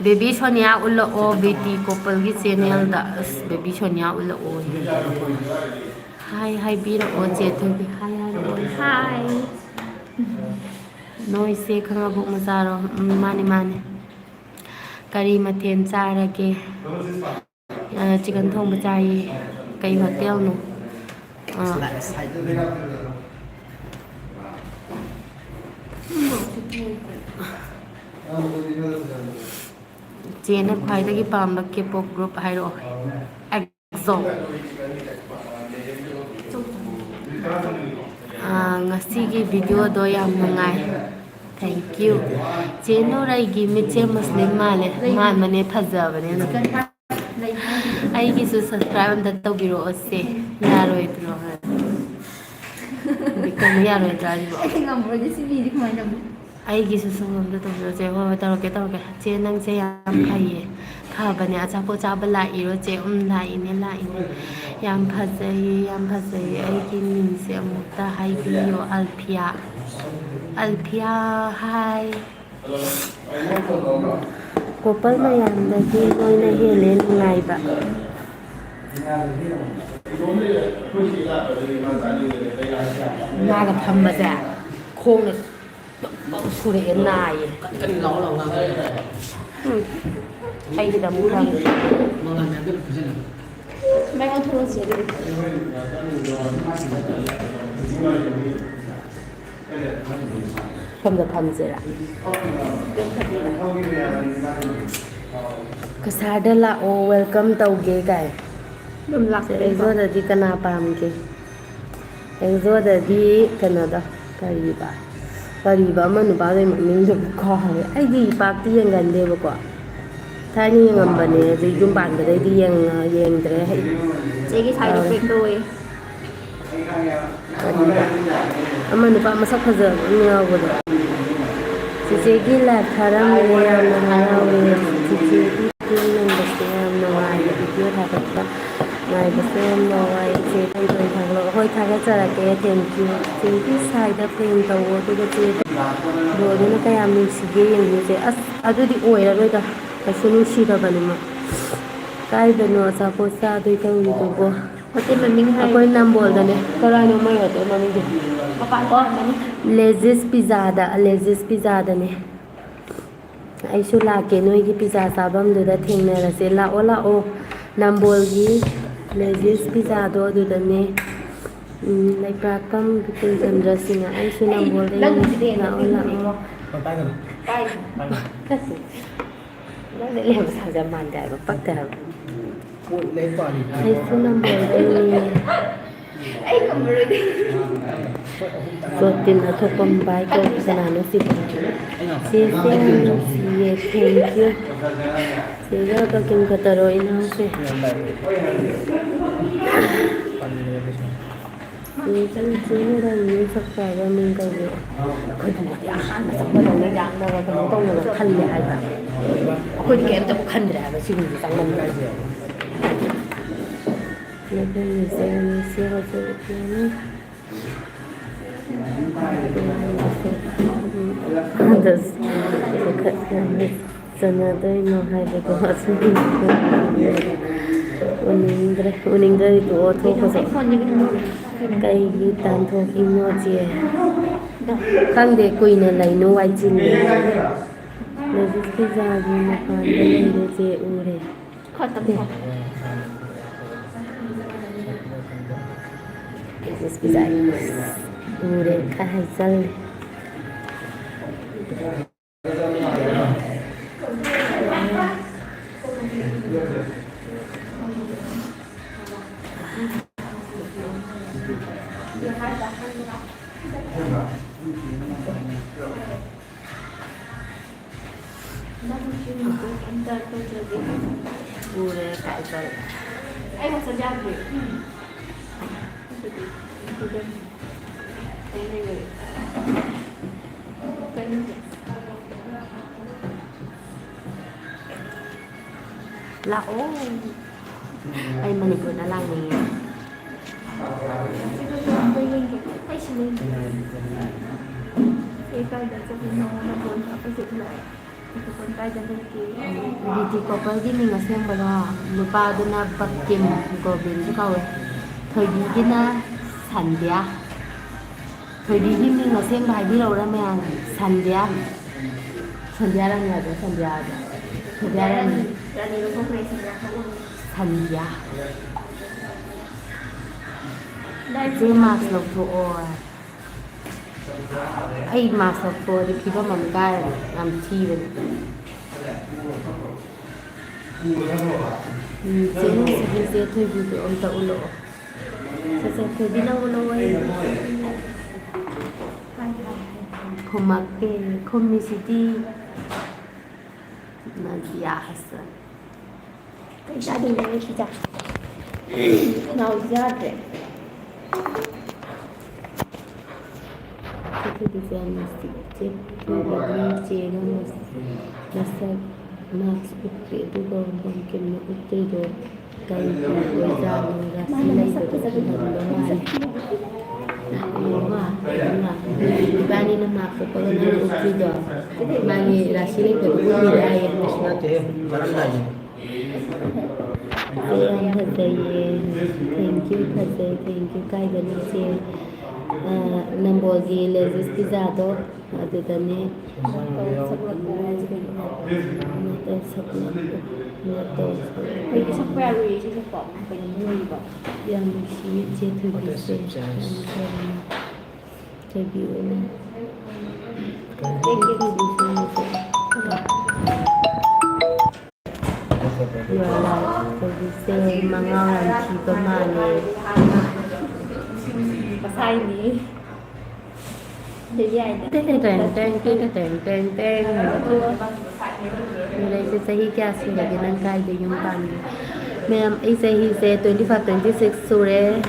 ꯕꯦꯕꯤ ꯁꯣꯅꯤꯌꯥ ꯎꯠꯂꯛꯑꯣ ꯕꯦꯇꯤ ꯀꯣꯄꯜꯒꯤ ꯆꯦꯅꯦꯜꯗ ꯑꯁ ꯕꯦꯕꯤ ꯁꯣꯅꯤꯌꯥ ꯎꯠꯂꯛꯑꯣ ꯍꯥꯏꯕꯤꯔꯛꯑꯣ ꯆꯦ ꯊꯣꯏꯕꯤ ꯍꯥꯏꯔꯛꯑꯣ ꯍꯥꯏ ꯅꯣꯏꯁꯦ ꯈꯪꯉꯕꯣꯛ ꯃꯆꯥꯔꯣ ꯃꯥꯅꯦ ꯀꯔꯤ ꯃꯊꯦꯜ ꯆꯥꯔꯒꯦ ꯆꯤꯀꯟ ꯊꯣꯡꯕ ꯆꯥꯏꯌꯦ ꯀꯩ ꯍꯣꯇꯦꯜꯅꯣ ꯆꯦꯅ ꯈ꯭ꯋꯥꯏꯗꯒꯤ ꯄꯥꯝꯕ ꯀꯦꯄꯣꯞ ꯒ꯭ꯔꯨꯞ ꯍꯥꯏꯔꯛꯑꯣ ꯑꯦꯛꯖꯣ ꯉꯁꯤꯒꯤ ꯚꯤꯗꯤꯑꯣꯗꯣ ꯌꯥꯝ ꯅꯨꯡꯉꯥꯏ ꯊꯦꯡꯛ ꯌꯨ ꯆꯦ ꯅꯨꯔꯩꯒꯤ ꯃꯤꯠꯁꯦ ꯃꯨꯁꯂꯤꯝ ꯃꯥꯟꯕꯅꯦ ꯐꯖꯕꯅꯦ ꯑꯩꯒꯤꯁꯨ ꯁꯕꯁꯀ꯭ꯔꯥꯏꯕ ꯑꯝꯇ ꯇꯧꯕꯤꯔꯛꯑꯣ ꯁꯦ ꯌꯥꯔꯣꯏꯗ꯭ꯔꯣ ꯀꯩꯅꯣ ꯌꯥꯔꯣꯏꯗ꯭ꯔꯥ ꯍꯥꯏꯕꯣ ꯑꯩ ꯉꯝꯃꯔꯣꯏꯗ ꯁꯤ ꯃꯤꯗꯤ ꯀꯃꯥꯏꯅ ꯇꯧꯅꯤ ꯑꯩꯒꯤꯁꯨ ꯁꯪꯒꯣꯝꯗ ꯇꯧꯕꯤꯔꯣ ꯆꯦ ꯍꯣꯏ ꯇꯧꯔꯛꯀꯦ ꯆꯦ ꯅꯪꯁꯦ ꯌꯥꯝ ꯐꯩꯌꯦ ꯐꯕꯅꯦ ꯑꯆꯥꯄꯣꯠ ꯆꯥꯕ ꯂꯥꯛꯏꯔꯣ ꯆꯦ ꯂꯥꯛꯏꯅꯦ ꯌꯥꯝ ꯐꯖꯩye ꯑꯩꯒꯤ ꯃꯤꯡꯁꯦ ꯑꯃꯨꯛꯇ ꯍꯥꯏꯕꯤꯌꯣ ꯑꯜꯐꯤꯌా ꯍꯥꯏ ꯀꯣꯄꯜ ꯃꯌꯥꯝꯗꯒꯤ ꯅꯣꯏꯅ ꯍꯦꯜꯂꯦ ꯅꯨꯡꯉꯥꯏꯕ ꯃꯥꯒ ꯐꯝꯕꯁꯦ ꯈꯣꯡꯅ ꯁꯨꯔꯛꯑꯦ ꯅꯥꯏꯌꯦ ꯑꯩꯒꯤꯗ ꯑꯃꯨꯛ ꯁꯨꯃꯥꯏꯅ ꯑꯣꯟꯊꯣꯛꯑꯁꯤ ꯑꯗꯨꯗꯤ ꯁꯣꯝꯗ ꯐꯝꯁꯤꯔꯥ ꯀꯁꯥꯔꯗ ꯂꯥꯛꯑꯣ ꯋꯦꯜꯀꯝ ꯇꯧꯒꯦ ꯀꯥꯏ ꯑꯗꯨꯝ ꯂꯥꯛꯆꯔꯦ ꯑꯦꯛꯖꯣꯗꯗꯤ ꯀꯅꯥ ꯄꯥꯝꯒꯦ ꯑꯦꯛꯖꯣꯗꯗꯤ ꯀꯩꯅꯣꯗ ꯀꯔꯤꯕ ꯑꯃ ꯅꯨꯄꯥꯗꯨꯒꯤ ꯃꯃꯤꯡꯗꯨꯕꯨ ꯀꯥꯎꯔꯦ ꯑꯩꯗꯤ ꯄꯥꯛꯇꯤ ꯌꯦꯡꯒꯟꯗꯦꯕꯀꯣ ꯊꯥꯏꯅ ꯌꯦꯡꯉꯝꯕꯅꯦ ꯍꯧꯖꯤꯛ ꯌꯨꯝ ꯄꯥꯟꯕꯗꯩꯗꯤ ꯌꯦꯡꯗ꯭ꯔꯦ ꯆꯦꯒꯤ ꯁꯥꯏꯗ ꯕ꯭ꯔꯦꯛ ꯇꯧꯋꯦ ꯑꯃ ꯅꯨꯄꯥ ꯃꯁꯛ ꯐꯖꯕ ꯑꯃ ꯌꯥꯎꯕꯗꯣ ꯆꯤꯆꯦꯒꯤ ꯂꯥꯏꯐ ꯊꯥꯔꯝꯃꯦ ꯌꯥꯝꯅ ꯍꯔꯥꯎꯋꯦ ꯆꯤꯆꯦꯒꯤ ꯅꯪꯕꯁꯦ ꯌꯥꯝ ꯅꯨꯡꯉꯥꯏ ꯚꯤꯗꯤꯑꯣ ꯊꯥꯒꯠꯄ ꯉꯥꯏꯕꯁꯦ ꯌꯥꯝ ꯅꯨꯡꯉꯥꯏ ꯆꯦ ꯊꯥꯒꯠꯂꯛꯑꯣ ꯍꯣꯏ ꯊꯥꯒꯠꯆꯔꯛꯀꯦ ꯊꯦꯡꯀ꯭ꯌꯨ ꯆꯦꯒꯤ ꯁꯥꯏꯗ ꯐ꯭ꯔꯦꯟ ꯇꯧꯋꯣ ꯑꯗꯨꯒ ꯆꯦ ꯕ꯭ꯔꯣꯗꯨꯅ ꯀꯌꯥꯝ ꯅꯨꯡꯁꯤꯒꯦ ꯌꯦꯡꯕꯤꯁꯦ ꯑꯁ ꯑꯗꯨꯗꯤ ꯑꯣꯏꯔꯔꯣꯏꯗ ꯀꯩꯁꯨ ꯅꯨꯡꯁꯤꯗꯕꯅꯤꯃ ꯀꯥꯏꯗꯅꯣ ꯑꯆꯥꯄꯣꯠ ꯆꯥꯗꯣꯏ ꯇꯧꯔꯤꯗꯨꯕꯣ ꯍꯣꯇꯦꯜ ꯃꯃꯤꯡ ꯍꯥꯏ ꯑꯩꯈꯣꯏ ꯅꯝꯕꯣꯜꯗꯅꯦ ꯀꯔꯥꯏꯅꯣ ꯃꯣꯏ ꯍꯣꯇꯦꯜ ꯃꯃꯤꯡꯗꯤ ꯃꯄꯥꯟ ꯊꯣꯛꯑꯝꯃꯅꯤ ꯂꯦꯖꯤꯁ ꯄꯤꯖꯥꯗꯅꯦ ꯑꯩꯁꯨ ꯂꯥꯛꯀꯦ ꯅꯣꯏꯒꯤ ꯄꯤꯖꯥ ꯆꯥꯐꯝꯗꯨꯗ ꯊꯦꯡꯅꯔꯁꯦ ꯂꯥꯛꯑꯣ ꯅꯝꯕꯣꯜꯒꯤ ꯂꯦꯖꯤꯁ ꯄꯤꯖꯥꯗꯣ ꯑꯗꯨꯗꯅꯦ ꯂꯩꯄꯥꯛꯄꯝ ꯕꯤꯄꯤꯟꯆꯟꯗ꯭ꯔ ꯁꯤꯡꯍ ꯑꯩꯁꯨ ꯅꯝꯕꯣꯜꯗꯩꯅꯦ ꯂꯥꯛꯑꯣ ꯅꯪꯅ ꯂꯦꯝꯕ ꯁꯥꯕꯁꯦ ꯌꯥꯝ ꯃꯥꯟꯗꯦ ꯍꯥꯏꯕ ꯄꯛꯇꯦ ꯍꯥꯏꯕ ꯑꯩꯁꯨ ꯅꯝꯕꯣꯜꯗꯩꯅꯦ ꯑꯩ ꯉꯝꯃꯔꯣꯏꯗ ꯖꯣꯇꯤꯟ ꯑꯊꯣꯛꯄꯝ ꯕꯥꯏ ꯀꯅꯥꯅꯣ ꯁꯤꯕꯣ ꯆꯦꯁꯦ ꯌꯥꯝ ꯅꯨꯡꯁꯤꯌꯦ ꯊꯦꯡꯀ꯭ꯌꯨ ꯆꯦꯒ ꯀꯛꯆꯤꯡ ꯈꯛꯇꯔꯣ ꯏꯅꯥꯎꯁꯦ ꯆꯦꯅꯔꯅꯤ ꯁꯞꯁꯀ꯭ꯔꯥꯏꯕꯔ ꯃꯤꯡ ꯀꯧꯒꯦ ꯑꯩꯈꯣꯏꯗꯨꯃꯗꯤ ꯑꯍꯥꯟꯕ ꯆꯪꯕꯗꯧꯅ ꯌꯥꯝꯅꯒ ꯀꯩꯅꯣ ꯇꯧꯅꯒ ꯈꯜꯂꯦ ꯍꯥꯏꯕ ꯑꯩꯈꯣꯏꯗꯤ ꯀꯩꯝꯇꯕꯨ ꯈꯟꯗ꯭ꯔꯦ ꯍꯥꯏꯕ ꯁꯤꯒꯨꯝꯕ ꯆꯪꯃꯟꯕꯗ ꯆꯅꯗꯣꯏꯅꯣ ꯍꯥꯏꯕꯗꯣ ꯎꯅꯤꯡꯗ꯭ꯔꯗꯤ ꯇꯣꯛꯑꯣ ꯊꯣꯛꯄꯁꯨ ꯀꯩꯒꯤ ꯇꯥꯟꯊꯣꯛꯏꯅꯣ ꯆꯦ ꯈꯪꯗꯦ ꯀꯨꯏꯅ ꯂꯩꯅꯨ ꯋꯥꯏꯆꯤꯜꯂꯦ ꯂꯦꯖꯤꯁ ꯄꯤꯖꯥꯒꯤ ꯃꯄꯥꯟꯗ ꯂꯩꯔꯦ ꯆꯦ ꯎꯔꯦ ꯂꯦꯖꯤꯁ ꯄꯤꯖꯥꯒꯤ ꯎꯔꯦ ꯈꯔ ꯍꯥꯏꯖꯜꯂꯦ ꯎꯔꯦ ꯍꯥꯏꯖꯜꯂꯦ ꯑꯩ ꯋꯥꯆꯞ ꯌꯥꯗ꯭ꯔꯦ ꯂꯥꯛꯑꯣ ꯑꯩ ꯃꯅꯤꯄꯨꯔꯗ ꯂꯥꯛꯅꯤꯡꯉꯦ ꯕꯤꯇꯤ ꯀꯣꯄꯔꯒꯤ ꯃꯤꯡ ꯑꯁꯦꯡꯕꯗꯣ ꯅꯨꯄꯥꯗꯨꯅ ꯕꯀꯤꯝ ꯒꯣꯕꯤꯟꯁꯨ ꯀꯧꯋꯦ 저기기나 산디야. 저기 힘든 거 생각하기로 오라면 산디야. 산디야라는 거죠, 산디야. 산디야라는 ร้านนี้เราเคยสัญญาเขาว่า 산디야. ได้ ซื้อมาสลบตัวไอ้มาสลบตัวที่คิดว่ามันได้นำที่เป็นเสียงเสียงทุยบุตรอันตะอุโลเสียงทุยบินาอุโลไว้คมมักเกคมมิสิตี้นาดิยาฮัสซัน ได้ดีเลยที่จะเราจะเด็ก Фотография Чега Насак Макс Дуга Банкин Утриdo Кай Вайзан Расилай Bani na Max pag Utrido Bani Rasilay Utriday Thank you kay ganisi Nambogi Lezis Pizzado adudaneเป็นสักแวร์รีที่จะบอกเป็นมุ้ยบอก yang sini cetu bisa jadi ini Yalah, bisa mangawan cipa mana ภาษานี้ใหญ่ๆ Teng Mulai sesahi kya sura dengan kai de yung pandi Ma'am, isahi se 25-26 sure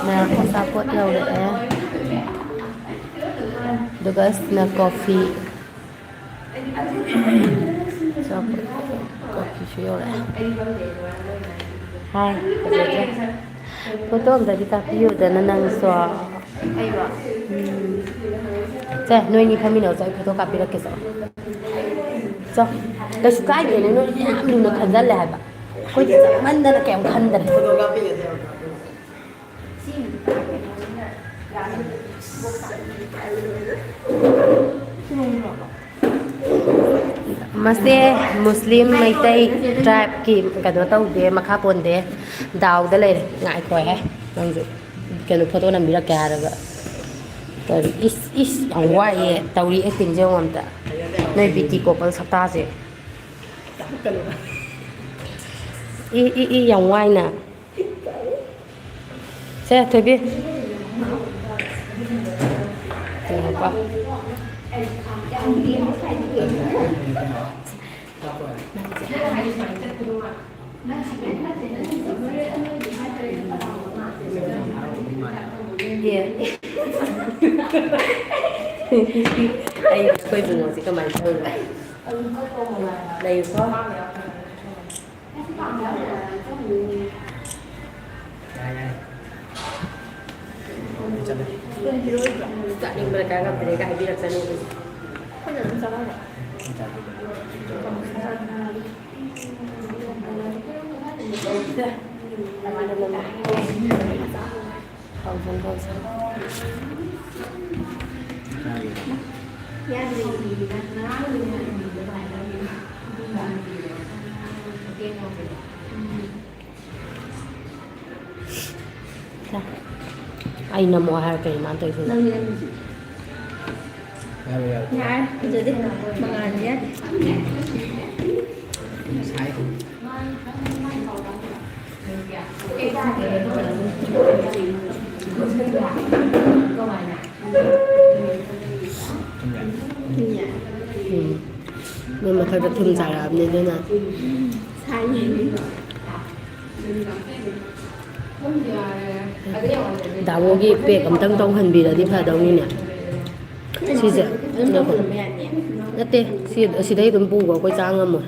Ma'am, pasapot yaw le Dugas na coffee Sapot coffee siyo le Hai, foto ang tadi tapi udah nenang soal ไอ้วะ Cioè, noi ne cammino, sai, fotocopia che so. So, la suka ne no ya min no kan zalle haba. Ko ji man da kai kan da. Masih Muslim mai tai tribe ki ka do tau de makha pon de daw da le ngai khoi he. Nang ju. Ke no photo nam bi la ka ra ga. Tadi is yang wai tauri acting je ngam ta noi biti ko pal sakta se i yang wai na se to bi apa Yeah. Đây coi vừa ngồi thì các bạn chơi rồi. Đây có. Dạ nhưng mà cái gặp cái biết được sao luôn. Không nhận sao đâu. Không. Anh nằm ngoài hai cái màn tới rồi. Dạ, giờ đi bằng anh nhé. Nhưng mà thôi được thùng giải làm nên thế nào Sai gì Đào vô ghi bệ cầm tăng tông hình bì là đi phá đâu như nè Xì dẹ Nhất tê, xì đây tùm bù vào quay trang ngâm rồi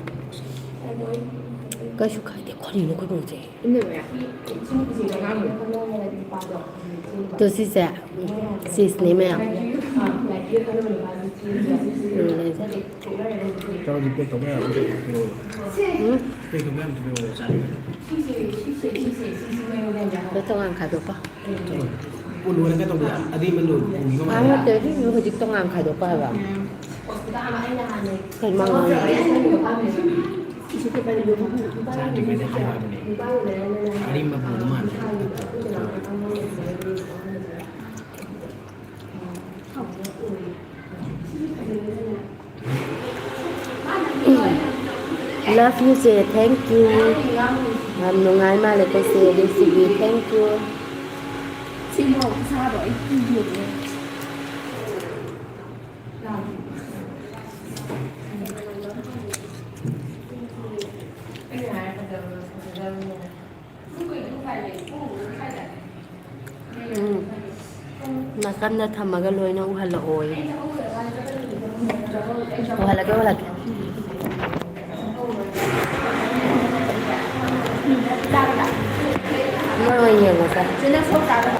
Cái chú khai đẹp quá đi nó có đồ gì Tôi xì dẹ Xì xì mẹ เลยจ้ะ Cho dịp tiệc tổng em một ừ? tiệc tổng em thì đều sẵn Ito nga ang kado pa. Ulo na ka tong adi man lo hindi ko Ah, man. dito yung hujik to nga ang kado pa ba? Kay mga Sa di pwede ka ni. Ari mabuman. Love you, say thank you. Nungay ma le ko say this thank you. Xin lỗi xa rồi việc này. Maganda tamagaloy na uhalaoy. Uhalaga wala. Ano yun nga sa? Sila so tara.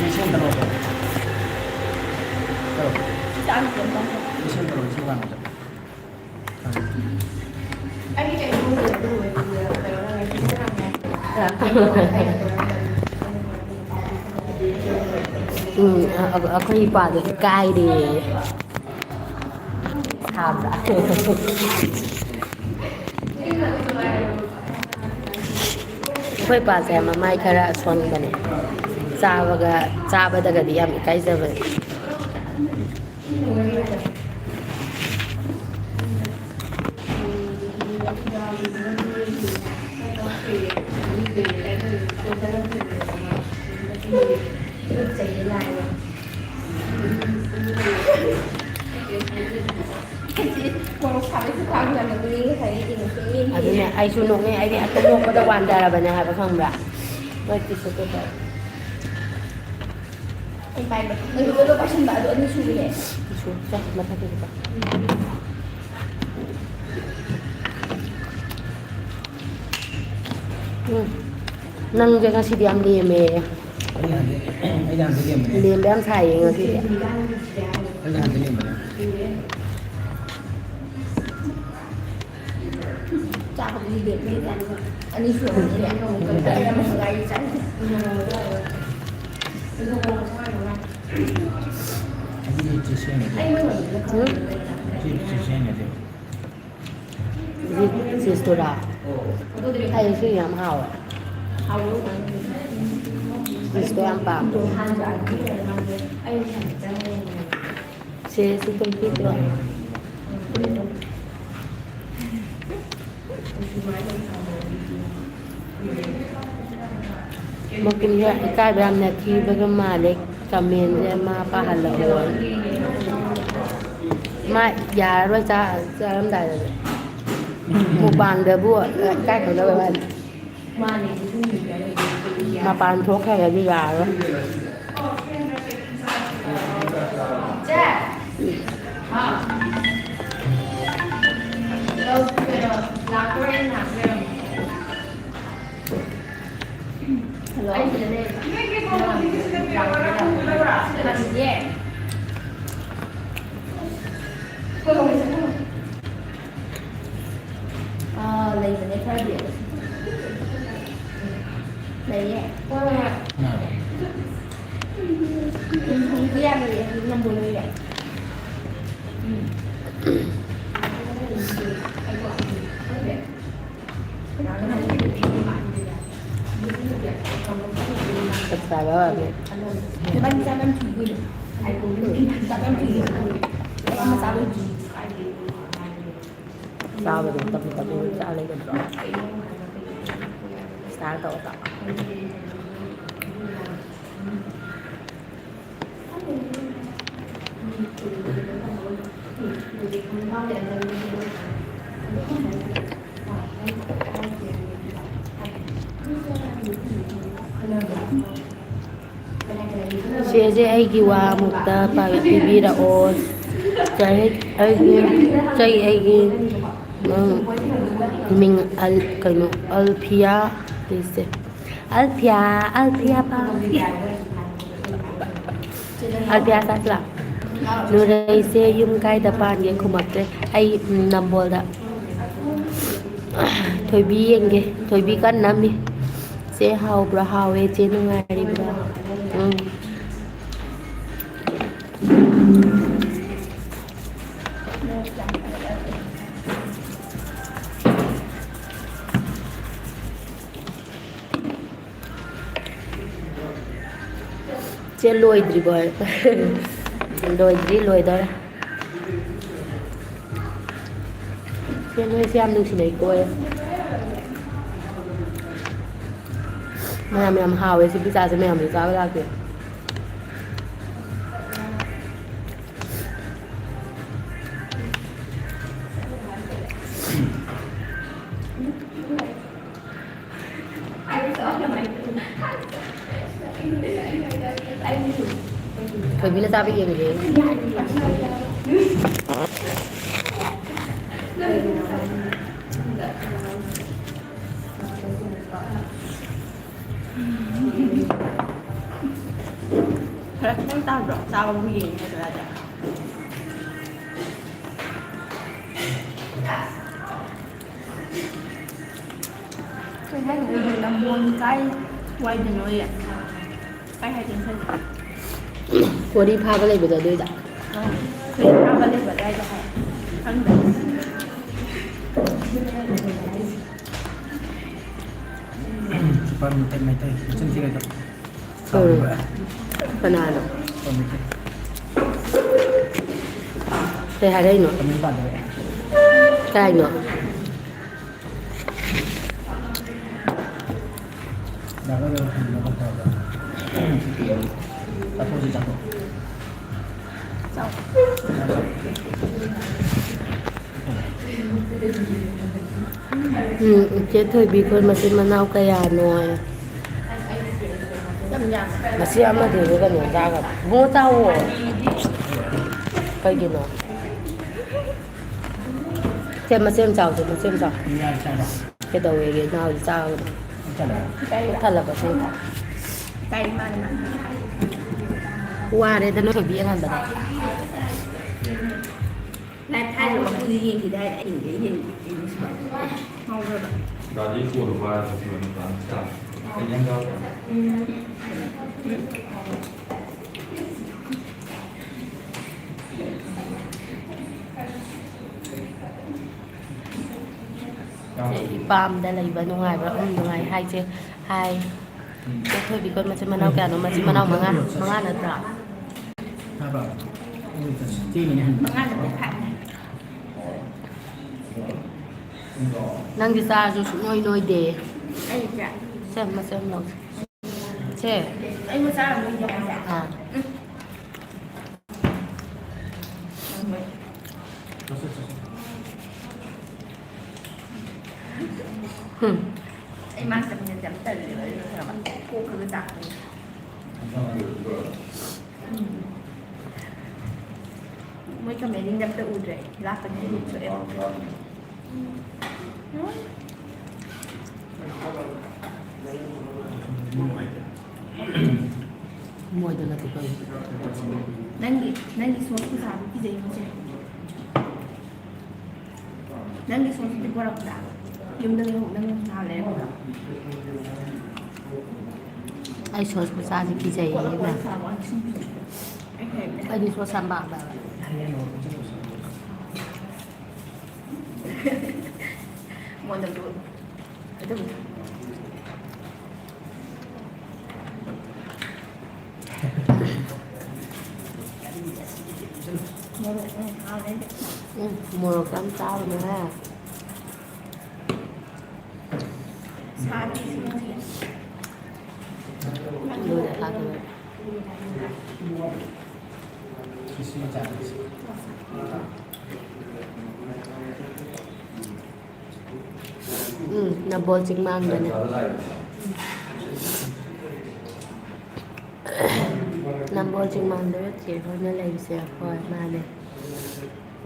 Mission terus. Terus. Saan ko ba? Mission terus siwan mo. Ay di kayo mo pero na may sinabi. Ako ipado kay di. Sabra. Koy pa sa mamay kara son gani. Saba daga di am kay sa. Kung sabi ko kung ano naging kayo din tingin. Ano niya, ay sunog niya, ay di at tulog ko daw wanda ba niya ha, pasang bra. Wait, kiso ko ba? Ay pa ba? Nagdulo pa siyang baado ano suwi eh. Kiso, sa matapos pa. Nang dyan nga si Diam Lime. Ay dan dilim mo. Lime ang sayang nga si Diam. Ay dan dilim mo. Cha ko đi biệt điกันอันนี้ส่วนนี้แหละก็ได้มาไงจัง Ini cician itu. ไอ้มันเหมือนละคร Cician itu. Si Stora. Ay, si Yam Hao. เขารู้มัน Si Stora ang pa. ตัวทานจะไอ้ฉันจะ Si Kumpito. Mungkin ya, ikaw ba na kiba malik kami sa mga pahalawon. Ma, yaro sa alam dahil. Mukbang debu, kaya ko na ba? มาเนี่ยที่อยู่ใน Mapantok kaya di yaro. แจ๊เราเป็นรักเร่งหนักเรื่องฮัลโหลไอ้เจเล่ไม่คิดว่ามันแย่ก็ลงไปสักหน่อยอะไรมันไม่ค่อยเดือดอะไรแย่ก็เลย Nah. คุณเรียกเลยน้ำบุญเลยแหละ Sabi ba? Diba sa amin tigil? Ay, sa amin tigil. Kaya masabi tigil. Sabi ba? Tapi sa alay ko bro. Start ako ta. Siya ay giwa mukta pag ibira o ꯑꯩꯒꯤ ꯃꯤꯡ ꯀꯩꯅꯣ ꯑꯜꯐꯤꯌꯥ ꯂꯩꯁꯦ ꯑꯜꯐꯤꯌꯥ ꯄꯥꯝꯃꯤ ꯑꯜꯐꯤꯌꯥ ꯆꯠꯂꯥ ꯅꯨꯔꯩꯁꯦ ꯌꯨꯝ ꯀꯥꯏꯗ ꯄꯥꯟꯒꯦ ꯈꯨꯃꯛꯇ꯭ꯔꯦ ꯑꯩ ꯅꯝꯕꯣꯜꯗ ꯊꯣꯏꯕꯤ ꯌꯦꯡꯒꯦ ꯊꯣꯏꯕꯤ ꯀꯟꯅ ꯅꯝꯃꯤ ꯆꯦ ꯍꯥꯎꯕ꯭ꯔꯥ ꯍꯥꯎꯋꯦ ꯆꯦ ꯅꯨꯡꯉꯥꯏꯔꯤꯕ꯭ꯔꯥ ꯆꯦ ꯂꯣꯏꯗ꯭ꯔꯤꯕꯣ ꯂꯣꯏꯗꯧꯔꯦ ꯆꯦ ꯅꯣꯏꯁꯦ ꯌꯥꯝ ꯅꯨꯡꯁꯤꯅꯩꯀꯣ ꯃꯌꯥꯝ ꯍꯥꯎꯋꯦ ꯁꯤ ꯄꯤꯖꯥꯁꯦ ꯃꯌꯥꯝꯁꯨ ꯆꯥꯕ ꯂꯥꯛꯇꯦ ꯊꯣꯏꯕꯤꯅ ꯆꯥꯕ ꯌꯦꯡꯒꯦ ꯈꯔ ꯈꯤꯇꯪ ꯇꯥꯕ꯭ꯔꯣ ꯆꯥꯕꯕꯨ ꯌꯦꯡꯉꯦ ꯍꯥꯏꯗ꯭ꯔꯥ ꯀꯩ ꯍꯥꯏꯅꯣ ꯅꯝꯕꯣꯜ ꯀꯥꯏ ꯋꯥꯏꯗꯅꯣ ꯀꯥꯏ ꯍꯥꯏꯗꯣꯏꯅꯣ ꯋꯥꯔꯤ ꯐꯥꯕ ꯂꯩꯕꯗꯣ ꯑꯗꯨꯏꯗ ꯈꯣꯏ ꯐꯥꯕ ꯂꯩꯕ ꯑꯗꯨꯋꯥꯏꯗ ꯍꯥꯏ ꯈꯪꯗ꯭ꯔꯦ ꯁꯨꯄꯔ ꯃꯩꯇꯩ ꯃꯆꯤꯟ ꯊꯤꯔꯦꯗꯣ ꯀꯅꯥꯅꯣ ꯀꯩ ꯍꯥꯏꯔꯛꯏꯅꯣ ꯀꯥꯏꯅꯣ ꯏꯆꯦ ꯊꯣꯏꯕꯤ ꯈꯣꯏ ꯃꯆꯤꯟ ꯃꯅꯥꯎ ꯀꯌꯥꯅꯣ ꯃꯁꯤ ꯑꯃꯗꯤ ꯀꯩꯅꯣ ꯆꯥꯒ ꯕꯣ ꯆꯥꯋꯣ ꯀꯩꯒꯤꯅꯣ ꯁꯦ ꯃꯆꯦꯝ ꯆꯥꯎꯁꯦ ꯃꯆꯦꯝ ꯆꯥꯎ ꯀꯩꯗꯧꯋꯦꯒꯦ ꯅꯍꯥꯟ ꯆꯥꯒꯗꯣ ꯊꯜꯂꯕ ꯁꯤ ꯋꯥꯔꯦꯗ ꯅꯣꯏ ꯊꯣꯏꯕꯤ ꯌꯦꯡꯍꯟꯕꯗ Tadi kurva ꯏꯄꯥꯝꯗ ꯂꯩꯕ ꯅꯨꯡꯉꯥꯏꯕ꯭ꯔꯥ ꯅꯨꯡꯉꯥꯏ ꯍꯥꯏꯁꯦ ꯍꯥꯏ ꯊꯣꯏꯕꯤ ꯈꯣꯏ ꯃꯆꯤꯟ ꯃꯅꯥꯎ ꯀꯌꯥꯅꯣ ꯃꯆꯤꯟ ꯃꯅꯥꯎ ꯃꯉꯥ ꯅꯠꯇ꯭ꯔꯥ ꯅꯪꯗꯤ ꯆꯥꯔꯁꯨ ꯁꯨꯡꯅꯣꯏ ꯅꯣꯏꯗꯦ ꯁꯦ ꯃꯆꯦꯝ ꯂꯧꯁꯦ ꯁꯦ ꯑꯩ ꯃꯆꯥ ꯑꯃ ꯑꯥ ꯑꯩ ꯃꯥ ꯆꯠꯃꯤꯟꯅꯁꯦ ꯌꯥꯝ ꯇꯜꯂꯦꯕ ꯑꯗꯨꯅ ꯀꯣꯛꯈ꯭ꯔꯒ ꯆꯥꯛꯄꯅꯤ ꯃꯣꯏ ꯀꯃꯦꯟꯗꯤꯡꯗ ꯑꯝꯇ ꯎꯗ꯭ꯔꯦ ꯂꯥꯛꯄꯗꯤ ꯊꯣꯛꯑꯦ ꯃꯣꯏꯗ ꯅꯠꯇꯦ ꯀꯩ ꯅꯪꯒꯤ ꯁꯣꯁ ꯄꯩꯁꯥꯗꯨ ꯄꯤꯖꯩ ꯃꯁꯦ ꯅꯪꯒꯤ ꯁꯣꯁꯇꯨꯗꯤ ꯄꯣꯔꯛꯄ꯭ꯔꯥ ꯌꯨꯝꯗ ꯅꯪ ꯅꯍꯥꯟ ꯂꯩꯔꯛꯄ꯭ꯔꯥ ꯑꯩ ꯁꯣꯁ ꯃꯆꯥꯁꯦ ꯀꯤꯖꯩꯌꯦ ꯑꯩꯗꯤ ꯁꯣꯁ ꯌꯥꯝ ꯄꯥꯝꯃꯦ ꯃꯣꯟꯗꯁꯨ ꯑꯗꯨꯝ ꯃꯣꯔꯣꯛ ꯌꯥꯝ ꯆꯥꯕꯅꯦ ꯂꯣꯏꯔꯦ ꯊꯥꯗꯣꯏ ꯅꯝꯕꯣꯜ ꯆꯤꯡꯃꯥꯡꯗꯅꯦ ꯅꯝꯕꯣꯜ ꯆꯤꯡꯃꯥꯡꯗ ꯆꯦ ꯍꯣꯏꯅ ꯂꯩꯕꯁꯦ ꯍꯣꯏ ꯃꯥꯅꯦ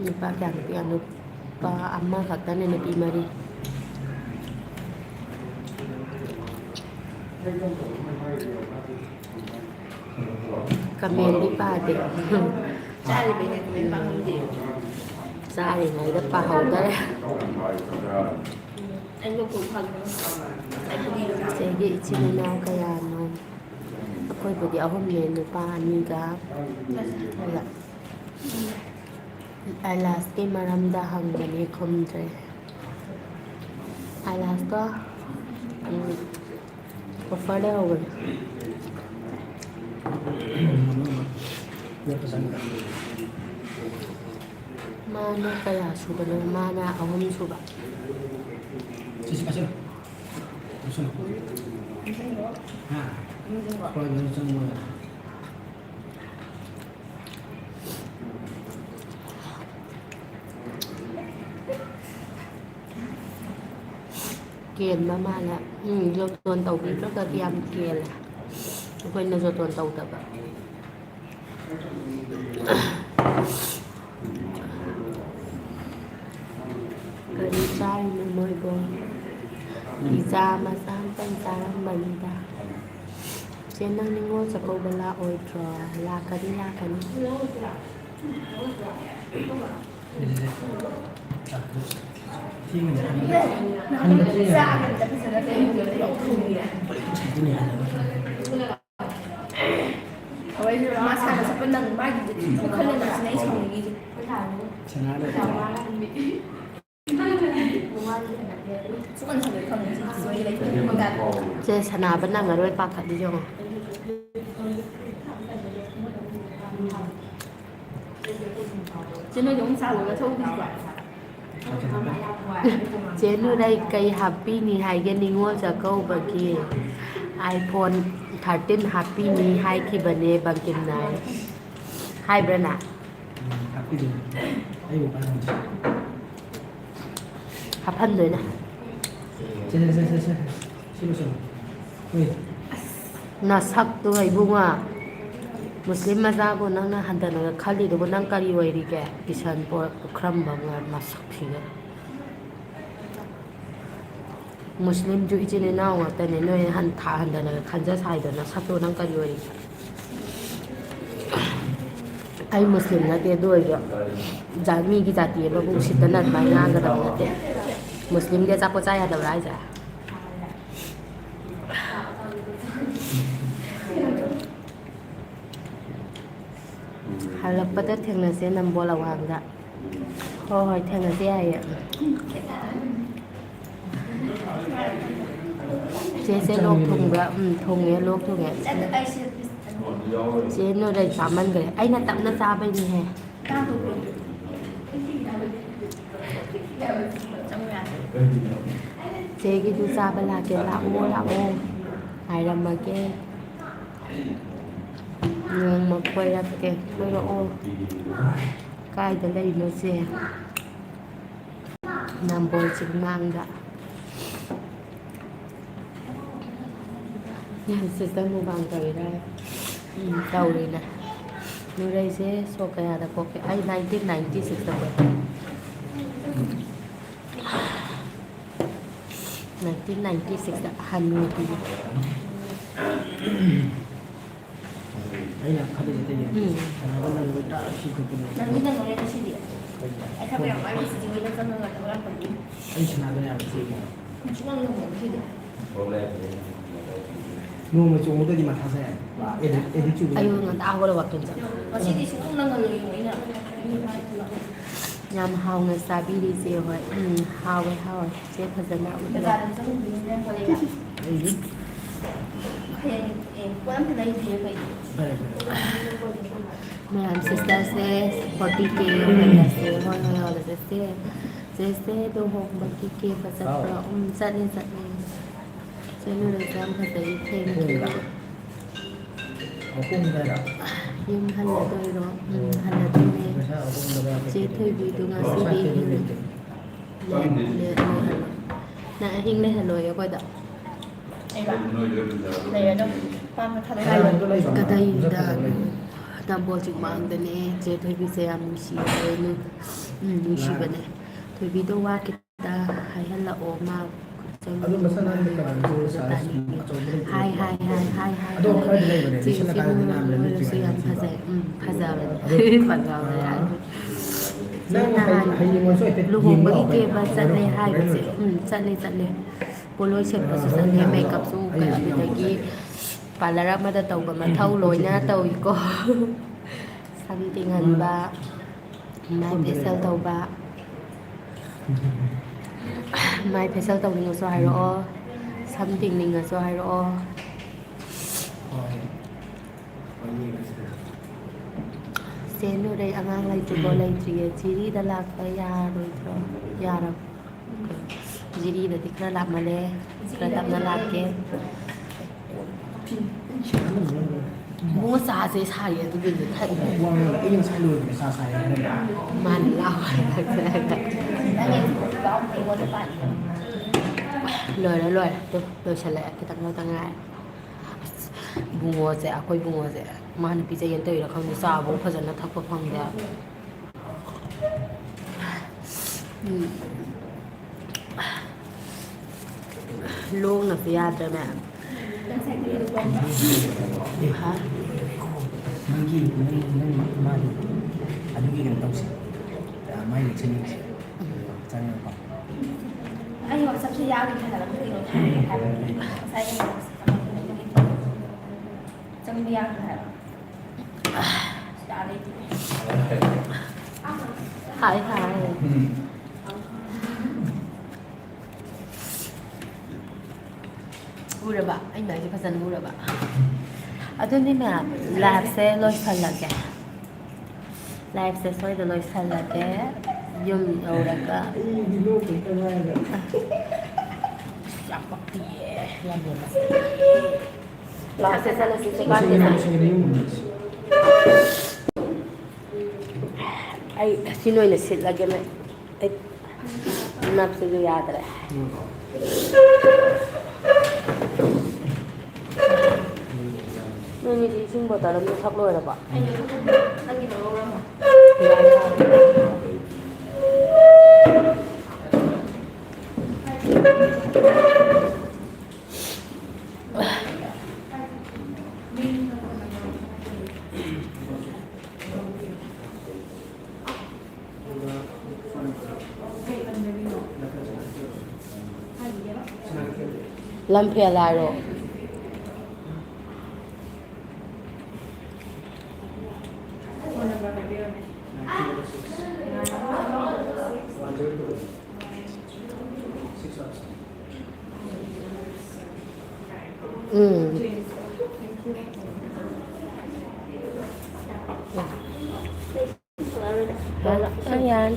Lupa kaya lupa amma katanya nabi mari. Kami di pade. Cari banyak memang dia. Sari này đất pa hậu đấy. Anh có cùng phần anh có đi được nào? Sẽ dị chi nào kaya no. Aku ibu di ahom ne lupa ani ga. Wala. Alas ke maramda hang bani khomdre. Alas ko offer de hogan. Mana kaya suba na mana ahom suba. Sisi pasir. Usun. Ha. Kalau yang semua. Kiền ba ma là do tuần tàu biết rất là tiêm kiền là quên là do tuần tàu tập ạ. Cái đi trai nó mới bông đi ra mà sang tên ra mình ta trên năng ninh ngô sẽ câu bà la ôi trò la cái đi Sini. Ra mình đã bisa lihat yang dia thùng ya. Ini ada. Awalnya juga masa ada sepenang bagi bukan yang nasi nasi sama gitu. Senada. Sukan sampai kamu sesuai lagi makan. Chơi sẵn nào vẫn đang ở đôi bạc đi cho Cho nên giống sao rồi thôi đi quả. chế nơi đây cây happy ni hai cái ni ngô giờ câu bagi iPhone 13 happy ni hai khi bane bằng kim này hai brana Tapi dia. Ayo panas. hapan rồi nè Sini. Sini sini. Wih. nó sắc tôi bunga Muslim maza ko nang na handa na khali do nang kari wai ri ke kisan po kram banga masak phiga Muslim ju ichine na wa ta ne noi han tha handa na khanja sai do na sato nang kari wai ai Muslim na te do ya jami ki jati ba bu sitana ba nga ga da na te Muslim ke cha ko cha ya da rai ja Halapat thèn là sẽ nằm bò lầu hàng dạ thôi thèn là sẽ ai ạ sẽ lốp thùng gạ thùng nghe lốp thùng nghe sẽ nơi đây sắm ăn cái anh là tặng nó ra bên này sẽ cái thứ ra bên là cái lạ ô ai làm mà cái nhưng mà quay ra kìa quay ra ô cái đến đây nó xe nằm bồi chính mang đã nhà sẽ tới mua bằng tới đây đầu đi nè nơi đây sẽ số cái là có cái ai 1996 1996 Hanoi đi Ayo kali itu ya. Kenapa nang tak sih tu? Dan kita ngeliat di sini. Tapi yang paling sejauh ini kan nggak ada orang pergi. Ayo senada ya sih. Cuma ngomong gitu. Mau macam itu di mata saya. Edit juga. ayo nggak tahu kalau waktu itu Masih di situ nggak ngeliat ini. nhằm hào người xa bi đi gì vậy hào với hào chế thật dân đạo Bây giờ mình sẽ không bị nên qua đây là em quán cái này thì phải मैं हम sister से 40K बंदा से और से दो हो बाकी के फसल पर सने चलो एग्जाम का सही थे Aku enggak ada. nhưng hành là tôi đó hành là tôi nè Masa aku enggak ada. chế thôi vì tôi ngã sĩ đi nè hình lên Hà Nội quay đó em bảo đây là đâu qua mà thật Saya itu lagi. cái đây đã ꯅꯝꯕꯣꯜ ꯆꯤꯡꯃꯥꯡꯗꯅꯦ ꯆꯦ ꯊꯣꯏꯕꯤꯁꯦ ꯌꯥꯝ ꯅꯨꯡꯁꯤꯌꯦ ꯅꯨꯡꯁꯤꯕꯅꯦ ꯊꯣꯏꯕꯤꯗꯣ ꯋꯥ ꯈꯤꯇ ꯍꯥꯏꯍꯜꯂꯛꯑꯣ ꯃꯥ ꯑꯗꯨ ꯃꯁꯥ ꯅꯥꯟꯕ ꯀꯩꯅꯣ ꯁꯥꯏꯖ ꯑꯆꯧꯕ ꯍꯥꯏ ꯑꯗꯣ ꯈꯔꯗꯤ ꯂꯩꯕꯅꯦ ꯆꯦ ꯂꯤꯁꯤꯡ ꯀꯥꯏꯗꯗꯤ ꯅꯥꯟꯕꯅꯦ ꯃꯣꯏꯁꯨ ꯌꯥꯝ ꯐꯖꯩ ꯐꯖꯕꯅꯦ ꯐꯖꯕꯅꯦ ꯅꯪ ꯍꯌꯦꯡꯁꯨ ꯍꯥꯏꯐꯦꯠ ꯂꯨꯍꯣꯡꯕꯒꯤ ꯌꯦꯡꯕ ꯀꯦꯕ ꯆꯠꯂꯦ ꯍꯥꯏꯕꯁꯦ ꯆꯠꯂꯦ ꯄꯣꯠꯂꯣꯏ ꯁꯦꯠꯄꯁꯨ ꯆꯠꯂꯦ ꯃꯦꯀꯞꯁꯨ ꯑꯗꯨꯗꯒꯤ ꯄꯥꯔꯂꯔ ꯑꯃꯗ ꯇꯧꯕ ꯃꯊꯧ ꯂꯣꯏꯅ ꯇꯧꯏꯀꯣ ꯁꯝ ꯇꯤꯡꯍꯟꯕ ꯃꯥꯏ ꯐꯦꯁꯤꯌꯦꯜ ꯇꯧꯕ ꯃꯥꯏ ꯐꯦꯁꯤꯌꯦꯜ ꯇꯧꯅꯤꯡꯉꯁꯨ ꯍꯥꯏꯔꯛꯑꯣ ꯁꯝ ꯇꯤꯡꯅꯤꯡꯉꯁꯨ ꯍꯥꯏꯔꯛꯑꯣ ꯆꯦꯟꯅꯨꯔꯦ ꯑꯉꯥꯡ ꯂꯩꯇ꯭ꯔꯤꯕꯣ ꯂꯩꯇ꯭ꯔꯤꯌꯦ ꯖꯤꯔꯤꯗ ꯂꯥꯛꯄ ꯌꯥꯔꯣꯏꯗ꯭ꯔꯣ ꯖꯤꯔꯤꯗꯗꯤ ꯈꯔ ꯂꯥꯞꯃꯜꯂꯦ ꯈꯔ ꯇꯞꯅ ꯂꯥꯛꯀꯦ ꯆꯥꯁꯦ ꯁꯥꯏꯌꯦ ꯑꯗꯨꯒꯤꯗꯤ ꯑꯩ ꯉꯁꯥꯏ ꯂꯣꯏꯕꯅꯦ ꯆꯥ ꯁꯥꯏ ꯍꯥꯏꯔꯒ ꯃꯥꯅ ꯂꯥꯛꯑꯣ ꯂꯣꯏꯔꯦ ꯂꯣꯏꯁꯤꯜꯂꯛꯑꯦ ꯈꯤꯇꯪ ꯉꯥꯏꯔꯦ ꯕꯨꯡꯉꯣꯁꯦ ꯑꯩꯈꯣꯏ ꯕꯨꯡꯉꯣꯁꯦ ꯃꯥꯅ ꯄꯤꯖꯩꯌꯦꯅ ꯇꯧꯔꯤꯔꯥ ꯈꯪꯗꯦ ꯆꯥꯕꯨ ꯐꯖꯅ ꯊꯛꯄ ꯐꯪꯗꯦ ꯂꯣꯡꯅꯁꯨ ꯌꯥꯗ꯭ꯔꯦ ꯃꯌꯥꯝ ꯅꯪ ꯃꯥꯗꯤ ꯑꯗꯨꯒꯤ ꯀꯩꯅꯣ ꯇꯧꯁꯤ ꯃꯥꯏ ꯂꯦꯛꯆꯅꯤꯡꯁꯤ ꯆꯪꯉꯒꯀꯣ ꯑꯩ ꯋꯥꯆꯞꯁꯦ ꯌꯥꯎꯗꯤ ꯊꯥꯒꯠꯂꯛꯄꯗꯤ ꯍꯥꯏꯕ ꯉꯁꯥꯏ ꯆꯪꯕ ꯌꯥꯈ꯭ꯔꯦ ꯍꯥꯏꯕ ꯍꯥꯏ ꯎꯔꯕ ꯑꯩꯅ ꯍꯥꯏꯁꯦ ꯐꯖꯅ ꯎꯔꯕ ꯑꯗꯨꯅꯤ ꯃꯌꯥꯝ ꯂꯥꯏꯐꯁꯦ ꯂꯣꯏꯁꯜꯂꯒꯦ ꯌꯨꯝ ꯌꯧꯔꯒ ꯌꯥꯝ ꯄꯛꯇꯤꯌꯦ ꯌꯥꯝ ꯂꯥꯏꯐꯁꯦ ꯆꯠꯂꯁꯤ ꯑꯩ ꯁꯤꯅ ꯑꯣꯏꯅ ꯁꯤꯠꯂꯒꯦ ꯑꯩ ꯅꯞꯁꯤꯁꯨ ꯌꯥꯗ꯭ꯔꯦ ꯅꯪꯒꯤꯗꯤ ꯏꯁꯤꯡ ꯕꯣꯇꯜ ꯑꯃ ꯊꯛ ꯂꯣꯏꯔꯕ ꯅꯪꯒꯤꯗꯣ ꯂꯧꯔꯝꯃꯣ ꯂꯝꯐꯦꯜ ꯍꯥꯏꯔꯣ Ayan.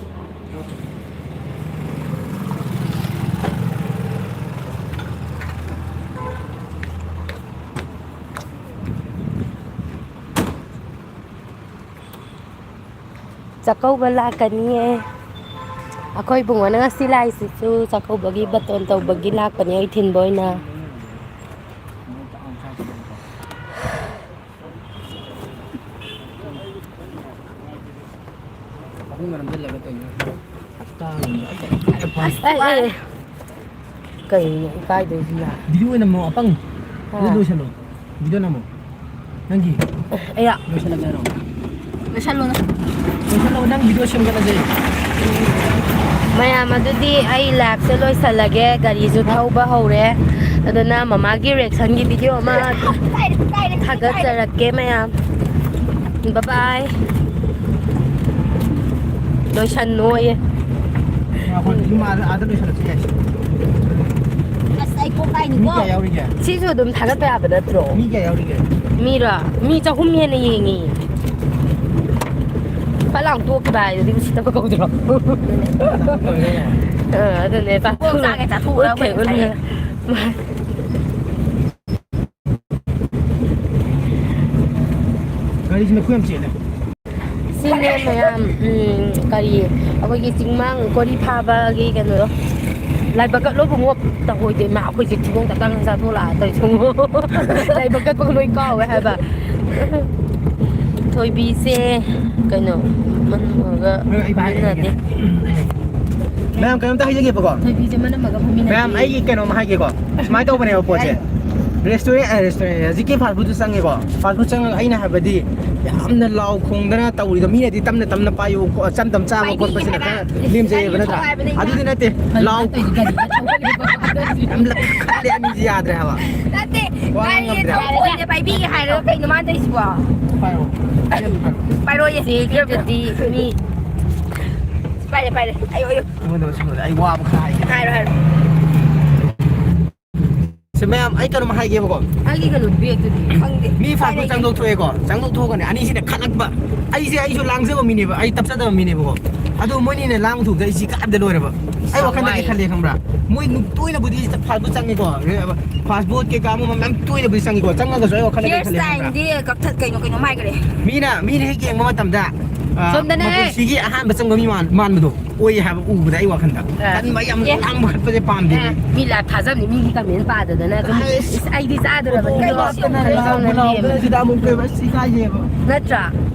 Chakauba lakaniye. Ako'y bunga nga sila isisu chakaubagi baton taubagi lakani ay tinboy na. Ay. Kayo kay do sila. Video na mo apang. Video siya no. Video na mo. Nanggi. Aya. Video siya na garo. Nasyalo na. Video na nang video siya gana jay. Mayam adudi ay lab se loy salage gari ju thauba hore aduna mama gi reaction gi video ma thagat jarake mayam. Bye bye. Loy san noy. Ako yung ada loy siya na Ay ko kay ni Mi ko. kaya yawri kaya. Sisu dum thagat pa ba natro. Mi kaya yawri kaya. Mira, mi cha hum ye na yingi. Palang to ka ba, di ko sita pa ko dro. Ano ne pa. Ko sa kay tatu ra Okay, ulit. Gari sila kuyam siya na. Sine mayam kari ako'y tingmang kori phaba gi kano lai bagat lo bungop ta hoi de ma ako'y tingong tatang sa thola tai chung lai bagat ko loi ka we ha ba ꯊꯣꯏꯕꯤꯁꯦ ꯀꯩꯅꯣ ꯃꯅꯝꯒ ꯐꯝꯃꯤꯟꯅꯗꯦ ꯃꯌꯥꯝ ꯀꯩꯅꯣꯝꯇ ꯍꯥꯏꯖꯒꯦꯕꯀꯣ ꯊꯣꯏꯕꯤꯁꯦ ꯃꯅꯝꯒ ꯐꯝꯃꯤꯟꯅꯗꯦ ꯃꯌꯥꯝ ꯑꯩꯒꯤ ꯀꯩꯅꯣꯝ ꯍꯥꯏꯒꯦꯀꯣ ꯁꯨꯃꯥꯏꯅ ꯇꯧꯕꯅꯦꯕ ꯄꯣꯠꯁꯦ ꯔꯦꯁꯇꯨꯔꯦꯟ ꯍꯧꯖꯤꯛꯀꯤ ꯐꯥꯁ ꯐꯨꯗꯇꯨ ꯆꯪꯉꯦꯀꯣ ꯐꯥꯁ ꯐꯨꯗ ꯆꯪꯉꯒ ꯑꯩꯅ ꯍꯥꯏꯕꯗꯤ ꯌꯥꯝꯅ ꯂꯥꯎ ꯈꯣꯡꯗꯅ ꯇꯧꯔꯤꯗꯣ ꯃꯤꯅꯗꯤ ꯇꯞꯅ ꯇꯞꯅ ꯄꯥꯏꯌꯨ ꯆꯝ ꯆꯝ ꯆꯥꯕ ꯈꯣꯠꯄꯁꯤꯅ ꯈꯔ ꯂꯦꯝꯖꯩꯌꯦꯕ ꯅꯠꯇ꯭ꯔꯥ ꯑꯗꯨꯗꯤ ꯅꯠꯇꯦ ꯂꯥꯎ ꯌꯥꯝ ꯈꯠꯂꯦ ꯑꯅꯤꯁꯤ ꯌꯥꯗ꯭ꯔꯦ ꯍꯥꯏꯕ ꯅꯠꯇꯦ ꯋꯥ ꯒꯥꯔꯤ ꯉꯝꯗ꯭ꯔꯦ ꯊꯧꯕꯁꯦ ꯄꯥꯏꯕꯤꯒꯦ ꯍꯥꯏꯔꯒ ꯀꯩꯅꯣ ꯃꯥꯅ ꯇꯧꯔꯤꯁꯤꯕꯣ ꯄꯥꯏꯔꯣꯏꯌꯦ ꯆꯦꯒꯤꯗꯗꯤ ꯃꯤ ꯄꯥꯏꯔꯦ ꯑꯌꯣ ꯑꯩꯉꯣꯟꯗ ꯁꯤꯉꯣꯟꯗ ꯑꯩ ꯋꯥꯕ ꯈꯔ ꯍꯥꯏꯒꯦ ꯍꯥꯏꯔꯣ ꯁꯤ ꯃꯌꯥꯝ ꯑꯩ ꯀꯩꯅꯣꯝ ꯍꯥꯏꯒꯦꯕꯀꯣ ꯑꯩꯒꯤ ꯀꯩꯅꯣ ꯕꯦꯒꯇꯨꯗꯤ ꯈꯪꯗꯦ ꯃꯤ ꯐꯥꯁ ꯐꯨꯗ ꯆꯪꯗꯣꯛꯊꯣꯛꯑꯦꯀꯣ ꯆꯪꯗꯣꯛꯊꯣꯛꯑꯒꯅꯦ ꯑꯅꯤꯁꯤꯅ ꯈꯠꯂꯛꯄ ꯑꯩꯁꯨ ꯂꯥꯡꯖꯕ ꯃꯤꯅꯦꯕ ꯑꯩ ꯇꯞꯆꯗꯕ ꯃꯤꯅꯦꯕꯀꯣ ꯑꯗꯣ ꯃꯣꯏꯅꯤꯅ ꯂꯥꯡꯕ ꯊꯨꯕꯗ ꯑꯩꯁꯤ ꯀꯥꯞꯗ ꯂꯣꯏꯔꯕ ꯑꯩ ꯋꯥꯈꯜꯗꯗꯤ ꯈꯜꯂꯦ ꯈꯪꯕ꯭ꯔꯥ ꯃꯣꯏ ꯇꯣꯏꯅꯕꯨꯗꯤ ꯐꯥꯁ ꯐꯨꯗ ꯆꯪꯉꯦꯀꯣ ꯐꯥꯁ ꯐꯨꯗ ꯀꯩꯀꯥ ꯑꯃ ꯃꯌꯥꯝ ꯇꯣꯏꯅꯕꯨꯗꯤ ꯆꯪꯉꯦꯀോ ꯆꯪꯉꯒꯁꯨ ꯑꯩ ꯋꯥꯈꯜꯗ ꯍꯤꯌꯔ ꯈꯜꯂꯦ ꯈꯪꯕ꯭ꯔꯥ ꯁ꯭ꯇꯥꯏꯜꯗꯤ ꯀꯛꯊꯠ ꯀꯩꯅꯣ ꯍꯥꯏꯈ꯭ꯔꯦ ꯃꯤꯅ ꯍꯦꯛ ꯌꯦꯡꯕ ꯃꯇꯝꯗ ꯁꯣꯝꯗꯅꯦ. ꯃꯄꯨꯟꯁꯤꯒꯤ ꯑꯍꯥꯟꯕ ꯆꯪꯕ ꯃꯤ ꯃꯥꯟꯕꯗꯣ ꯑꯣꯏꯌꯦ ꯍꯥꯏꯕ ꯎꯕꯗ ꯑꯩ ꯋꯥꯈꯜꯗ ꯀꯟꯕ ꯌꯥꯝ ꯂꯥꯡꯕ ꯈꯠꯄꯁꯦ ꯄꯥꯝꯗꯦ ꯃꯤ ꯂꯥꯏꯞ ꯊꯥꯖꯕꯅꯤ ꯃꯤꯒꯤ ꯀꯃꯦꯟ ꯄꯥꯗꯗꯅ ꯑꯗꯨꯝ ꯏꯁ ꯑꯩꯗꯤ ꯆꯥꯗꯣꯔꯕꯅꯤ ꯁꯤꯗ ꯑꯃꯨꯛ ꯀꯣꯏꯕ ꯏꯀꯥꯏꯖꯩꯌꯦꯕ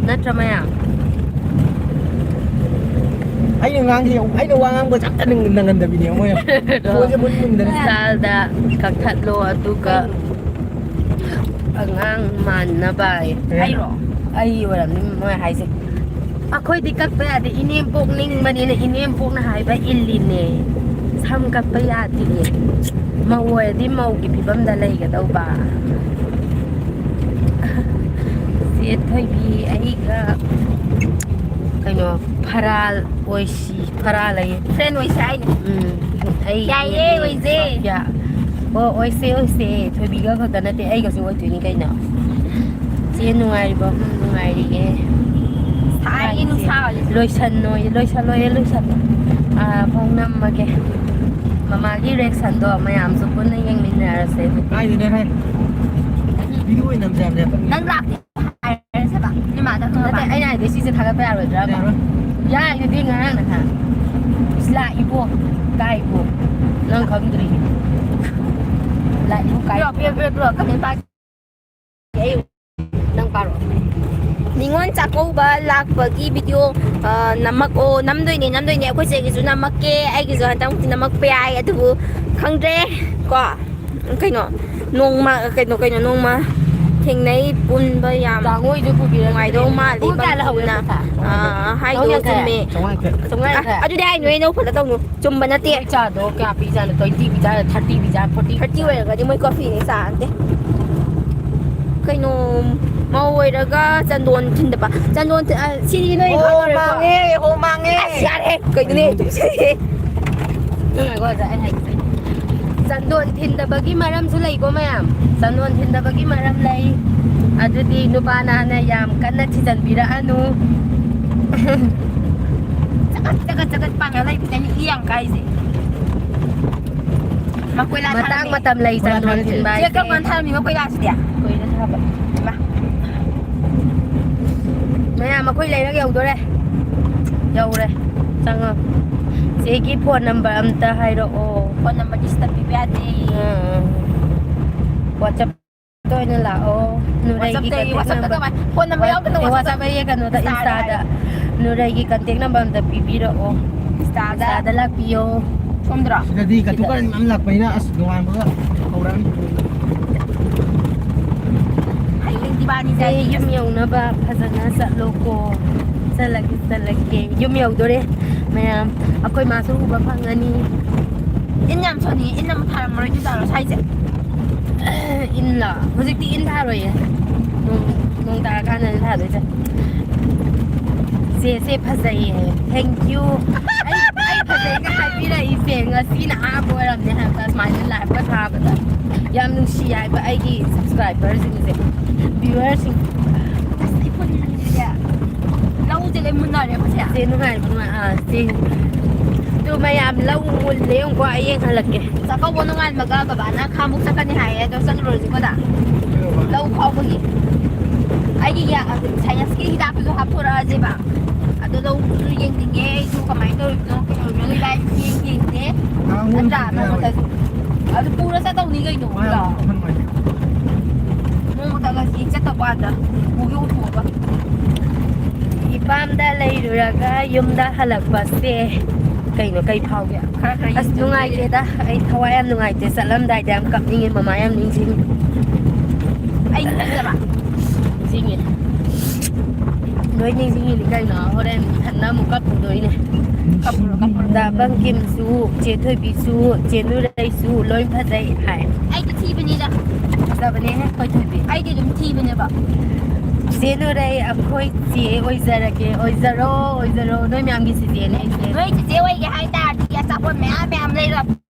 ꯅꯠꯇ꯭ꯔ ꯃꯌꯥꯝ ꯑꯩꯅ ꯋꯥ ꯉꯥꯡꯕ ꯆꯞ ꯅꯪꯍꯟꯗꯕꯤꯅꯦ ꯃꯣꯏꯅ ꯐꯣꯟꯁꯦ ꯃꯨꯟꯗꯅ ꯏꯁꯇꯥꯏꯜꯗ ꯀꯛꯊꯠꯂꯣ ꯑꯗꯨꯒ ꯑꯉꯥꯡ ꯃꯥꯟꯅꯕ ꯑꯩꯔꯣ ꯑꯩ ꯑꯣꯏꯔꯝꯅꯤ ꯃꯣꯏ ꯍꯥꯏꯁꯦ ꯑꯩꯈꯣꯏꯗꯤ ꯀꯛꯄ ꯌꯥꯗꯦ ꯏꯅꯦꯝꯄꯣꯛ ꯅꯤꯡꯕꯅꯤꯅ ꯏꯅꯦꯝꯄꯣꯛꯅ ꯍꯥꯏꯕ ꯏꯜꯂꯤꯅꯦ ꯁꯝ ꯀꯛꯄ ꯌꯥꯗꯤꯌꯦ ꯃꯧ ꯑꯣꯏꯔꯗꯤ ꯃꯧꯒꯤ ꯐꯤꯕꯝꯗ ꯂꯩꯒꯗꯧꯕ ꯆꯦ ꯊꯣꯏꯕꯤ ꯑꯩꯒ ꯀꯩꯅꯣ ꯐꯔꯥꯜ ꯑꯣꯏꯁꯤ ꯐꯔꯥꯜ ꯂꯩꯌꯦ ꯐ꯭ꯔꯦꯟ ꯑꯣꯏꯁꯦ ꯍꯥꯏꯅꯤ ꯑꯩ ꯌꯥꯏꯌꯦ ꯑꯣꯏꯁꯦ ꯑꯣ ꯑꯣꯏꯁꯦ ꯊꯣꯏꯕꯤꯒ ꯈꯛꯇ ꯅꯠꯇꯦ ꯑꯩꯒꯁꯨ ꯑꯣꯏꯗꯣꯏꯅꯤ ꯀꯩꯅꯣ ꯆꯦ ꯅꯨꯡꯉꯥꯏꯔꯤꯕꯣ ꯅꯨꯡꯉꯥꯏꯔꯤꯌꯦ ꯁꯥꯏꯌꯦ ꯅꯨꯡꯁꯥ ꯂꯣꯏꯁꯜꯂꯣ ꯐꯣꯡ ꯅꯝꯃꯒꯦ ꯃꯃꯥꯒꯤ ꯔꯤꯑꯦꯛꯁꯟꯗꯣ ꯃꯌꯥꯝꯁꯨ ꯄꯨꯟꯅ ꯌꯦꯡꯃꯤꯟꯅꯔꯁꯦ ꯀꯥꯏꯗꯅꯦ ꯍꯥꯏ ꯚꯤꯗꯤꯑꯣ ꯑꯣꯏꯅ ꯅꯝꯖꯕꯅꯦꯕ ꯅꯪ ꯂꯥꯛꯇꯦ ꯍꯥꯏꯔꯁꯦꯕ ꯅꯃꯥꯗ ꯅꯠꯇꯦ ꯑꯩꯅ ꯍꯥꯏꯗꯤ ꯁꯤꯁꯦ ꯊꯥꯒꯠꯄ ꯌꯥꯔꯣꯏꯗ꯭ꯔꯥꯕ ꯌꯥꯏꯗꯨꯗꯤ ꯉꯔꯥꯡ ꯅꯍꯥꯟ ꯂꯥꯛꯏꯕꯣ ꯀꯥꯏꯕꯣ ꯅꯪ ꯈꯪꯗ꯭ꯔꯤ ꯂꯥꯛꯏꯕꯣ ꯀꯥꯏ ꯄꯤꯔꯣ ꯀꯃꯦꯟ ꯄꯥꯏ ꯅꯪ ꯄꯥꯔꯣ ꯅꯤꯉꯣꯜ ꯆꯥꯛꯀꯧꯕ ꯂꯥꯛꯄꯒꯤ ꯚꯤꯗꯤꯑꯣ ꯅꯝꯗꯣꯏꯅꯦ ꯑꯩꯈꯣꯏ ꯆꯦꯒꯤꯁꯨ ꯅꯝꯃꯛꯀꯦ ꯑꯩꯒꯤꯁꯨ ꯍꯟꯗꯛꯃꯨꯛꯇꯤ ꯅꯝꯃꯛꯄ ꯌꯥꯏ ꯑꯗꯨꯕꯨ ꯈꯪꯗ꯭ꯔꯦ ꯀꯣ ꯀꯩꯅꯣ ꯅꯣꯡꯃ ꯊꯦꯡꯅꯩ ꯄꯨꯟꯕ ꯌꯥꯝ ꯇꯥꯡꯉꯣꯏꯁꯨ ꯅꯨꯡꯉꯥꯏꯗꯧ ꯃꯥꯜꯂꯤ ꯍꯥꯏꯗꯣ ꯆꯨꯝꯃꯦ ꯑꯗꯨꯗꯤ ꯍꯥꯏ ꯅꯣꯏ ꯅꯧ ꯐꯠꯇ ꯇꯧꯅꯨ ꯆꯨꯝꯕ ꯅꯠꯇꯦ ꯆꯥꯗꯣ ꯀꯌా ꯄꯤꯖꯥꯅꯣ 20 ꯄꯤꯖꯥꯅꯣ 30 ꯄꯤꯖꯥꯅꯣ 40 30 ꯑꯣꯏꯔꯒꯗꯤ ꯃꯣꯏ ꯀꯣꯐꯤꯅꯤ ꯆꯥꯟꯗꯦ ꯀꯩꯅꯣ ꯃꯧ ꯑꯣꯏꯔꯒ ꯆꯟꯗꯣꯟ ꯊꯤꯟꯗꯕ ꯁꯤꯗꯤ ꯅꯣꯏ ꯃꯥꯡꯉꯦ ꯌꯥꯔꯦ ꯀꯩꯅꯣꯅꯦ ꯆꯟꯗꯣꯟ ꯊꯤꯟꯗꯕꯒꯤ ꯃꯔꯝꯁꯨ ꯂꯩꯀꯣ ꯃꯌꯥꯝ ꯆꯟꯗꯣꯟ ꯊꯤꯟꯗꯕꯒꯤ ꯃꯔꯝ ꯂꯩ ꯑꯗꯨꯗꯤ ꯅꯨꯄꯥꯅ ꯌꯥꯝ ꯀꯟꯅ ꯊꯤꯖꯤꯟꯕꯤꯔꯛꯑꯅꯨ ꯆꯒꯠ ꯄꯥꯡꯉ ꯂꯩꯕꯗꯅꯤ ꯌꯥꯝ ꯀꯥꯏꯁꯦ ꯃꯇꯥꯡ ꯃꯇꯝ ꯂꯩ ꯆꯟꯗꯣꯟ ꯊꯤꯟꯕ ꯆꯦ ꯀꯔꯝ ꯊꯥꯔꯝꯃꯤ ꯃꯈꯣꯏꯂꯥꯁꯤꯗꯤ ꯀꯨꯏꯔꯦ ꯊꯥꯕ ꯃꯌꯥꯝ ꯑꯩꯈꯣꯏ ꯂꯩꯔꯒ ꯌꯧꯔꯦ ꯆꯪꯉꯣ ꯆꯦꯒꯤ ꯐꯣꯟ ꯅꯝꯕꯔ ꯑꯝꯇ ꯍꯥꯏꯔꯛꯑꯣ ꯐꯣꯟ ꯅꯝꯕꯔꯗꯤ ꯁꯤꯗ ꯄꯤꯕ ꯌꯥꯗꯦ ꯋꯥꯆꯞꯇ ꯑꯣꯏꯅ ꯂꯥꯛꯑꯣ ꯅꯨꯔꯩꯒꯤ ꯐꯣꯟ ꯅꯝꯕꯔ ꯌꯥꯎꯗꯅ ꯋꯥꯆꯞ ꯀꯩꯅꯣꯗ ꯏꯟꯁꯇꯥꯗ ꯅꯨꯔꯩꯒꯤ ꯀꯟꯇꯦꯛ ꯅꯝꯕꯔ ꯑꯝꯇ ꯄꯤꯕꯤꯔꯛꯑꯣ ꯏꯟꯁꯇꯥꯗ ꯂꯥꯛꯄꯤꯌꯣ ꯁꯣꯝꯗ꯭ꯔꯣ ꯁꯤꯗꯗꯤ ꯀꯠꯇꯨ ꯀꯔꯟ ꯌꯥꯝ ꯂꯥꯛꯄꯅꯤꯅ ꯑꯁ ꯅꯣꯡꯉꯥꯟꯕꯒ ꯍꯧꯔꯛꯑꯅꯤ ꯍꯌꯦꯡ ꯗꯤꯕꯥꯅꯤ ꯌꯨꯝ ꯌꯧꯅꯕ ꯐꯖꯅ ꯆꯠꯂꯣꯀꯣ ꯆꯠꯂꯒꯦ ꯌꯨꯝ ꯌꯧꯗꯣꯔꯦ ꯃꯌꯥꯝ ꯑꯩꯈꯣꯏ ꯃꯥꯁꯨ ꯎꯕ ꯐꯪꯉꯅꯤ ꯏꯟ ꯌꯥꯝ ꯁꯣꯟꯅꯤꯡꯉꯦ ꯏꯟ ꯑꯃ ꯊꯥꯔꯝꯃꯔꯣꯏꯗꯤ ꯇꯥꯔꯣ ꯁ꯭ꯋꯥꯏꯁꯦ ꯏꯟꯂ ꯍꯧꯖꯤꯛꯇꯤ ꯏꯟ ꯊꯥꯔꯣꯏꯌꯦ ꯅꯣꯡ ꯇꯥꯔꯀꯥꯟꯗꯅꯦ ꯊꯥꯗꯣꯏꯁꯦ ꯆꯦꯁꯦ ꯐꯖꯩꯌꯦ ꯊꯦꯡꯀ꯭ꯌꯨ ꯑꯩ ꯐꯖꯩꯒ ꯍꯥꯏꯕꯤꯔꯛꯏꯁꯦ ꯉꯁꯤꯅ ꯑꯍꯥꯟꯕ ꯑꯣꯏꯔꯝꯅꯦ ꯍꯥꯏꯕ ꯁꯨꯃꯥꯏꯅ ꯂꯥꯏꯐꯀ ꯊꯥꯕꯗ ꯌꯥꯝ ꯅꯨꯡꯁꯤ ꯍꯥꯏꯕ ꯑꯩꯒꯤ ꯁꯞꯁꯀ꯭ꯔꯥꯏꯕꯔꯁꯤꯡꯁꯦ ꯚ꯭ꯌꯨꯋꯔꯁꯤꯡ ꯂꯧꯁꯦ ꯂꯣꯏ ꯃꯨꯟꯅꯔꯦꯕ ꯁꯦ ꯆꯦ ꯅꯨꯡꯉꯥꯏ ꯆꯦ ꯑꯗꯨ ꯃꯌꯥꯝ ꯂꯧ ꯃꯨꯜꯂꯦ ꯌꯦꯡꯀꯣ ꯑꯩ ꯌꯦꯡꯍꯜꯂꯛꯀꯦ ꯆꯥꯛꯀꯧꯕ ꯅꯣꯡꯉꯥꯟꯕꯒ ꯕꯕꯥꯅ ꯈꯥꯃꯨꯛ ꯆꯠꯀꯅꯤ ꯍꯥꯏꯌꯦ ꯑꯗꯣ ꯆꯠꯂꯨꯔꯁꯤꯀꯣꯗ ꯂꯧ ꯈꯥꯎꯕꯒꯤ ꯑꯩꯒꯤ ꯁꯥꯏꯅꯁꯀꯤ ꯍꯤꯗꯥꯛꯇꯨꯁꯨ ꯍꯥꯞꯊꯣꯔꯛꯑꯁꯦꯕ ꯑꯗꯣ ꯂꯧꯁꯨ ꯌꯦꯡꯅꯤꯡꯉꯦ ꯑꯩꯁꯨ ꯀꯃꯥꯏꯅ ꯇꯧꯔꯤꯕꯅꯣ ꯀꯩꯗꯧꯔꯤꯕꯅꯣ ꯂꯥꯏ ꯌꯦꯡꯗꯦ ꯅꯠꯇ꯭ꯔꯥ ꯅꯣꯡꯃꯇꯁꯨ ꯑꯗꯨ ꯄꯨꯔ ꯆꯠꯇꯧꯅꯤ ꯀꯩꯅꯣ ꯅꯣꯡꯃꯇꯒ ꯆꯠꯇ ꯀꯥꯟꯗ ꯄꯨꯒꯦ ꯎꯊꯣꯛꯑꯒ ꯂꯩꯔꯨꯔꯒ ꯌꯨꯝꯗ ꯍꯜꯂꯛꯄꯁꯦ ꯀꯩꯅꯣ ꯀꯩ ꯐꯥꯎꯒꯦ ꯑꯁ ꯅꯨꯡꯉꯥꯏꯇꯦꯗ ꯑꯩ ꯊꯋꯥꯏ ꯌꯥꯝ ꯅꯨꯡꯉꯥꯏꯇꯦ ꯆꯠꯂꯝꯗꯥꯏꯗ ꯌꯥꯝ ꯀꯞꯅꯤꯡꯉꯦ ꯃꯃꯥ ꯌꯥꯝ ꯅꯤꯡꯁꯤꯡꯉꯦ ꯑꯩ ꯅꯠꯇꯕ ꯅꯤꯡꯁꯤꯡꯉꯦ ꯂꯣꯏ ꯅꯤꯡꯁꯤꯡꯉꯤꯅꯤ ꯀꯩꯅꯣ ꯍꯣꯔꯦꯟ ꯏꯊꯟꯅ ꯑꯃꯨꯛ ꯀꯞꯄꯨꯗꯣꯏꯅꯦ ꯗ ꯕꯪꯀꯤꯝꯁꯨ ꯆꯦ ꯊꯣꯏꯕꯤꯁꯨ ꯆꯦ ꯅꯨꯔꯩꯁꯨ ꯂꯣꯏ ꯐꯖꯩ ꯍꯥꯏ ꯑꯩꯗꯤ ꯊꯤꯕꯅꯤꯗ ꯐꯖꯕꯅꯦꯍꯦ ꯈꯣꯏ ꯊꯣꯏꯕꯤ ꯑꯩꯗꯤ ꯑꯗꯨꯝ ꯊꯤꯕꯅꯦꯕ ꯆꯦ ꯅꯨꯔꯩ ꯑꯩꯈꯣꯏ ꯆꯦ ꯑꯣꯏꯖꯔꯒꯦ ꯑꯣꯏꯖꯔꯣ ꯑꯣꯏꯖꯔꯣ ꯅꯣꯏ ꯃꯌꯥꯝꯒꯤ ꯆꯤꯆꯦꯅꯦ ꯑꯩꯁꯦ ꯅꯣꯏ ꯆꯤꯆꯦ ꯑꯣꯏꯒꯦ ꯍꯥꯏꯇꯥꯔꯗꯤ ꯑꯆꯥꯄꯣꯠ ꯃꯌꯥꯝ ꯃꯌꯥꯝ ꯂꯩꯔ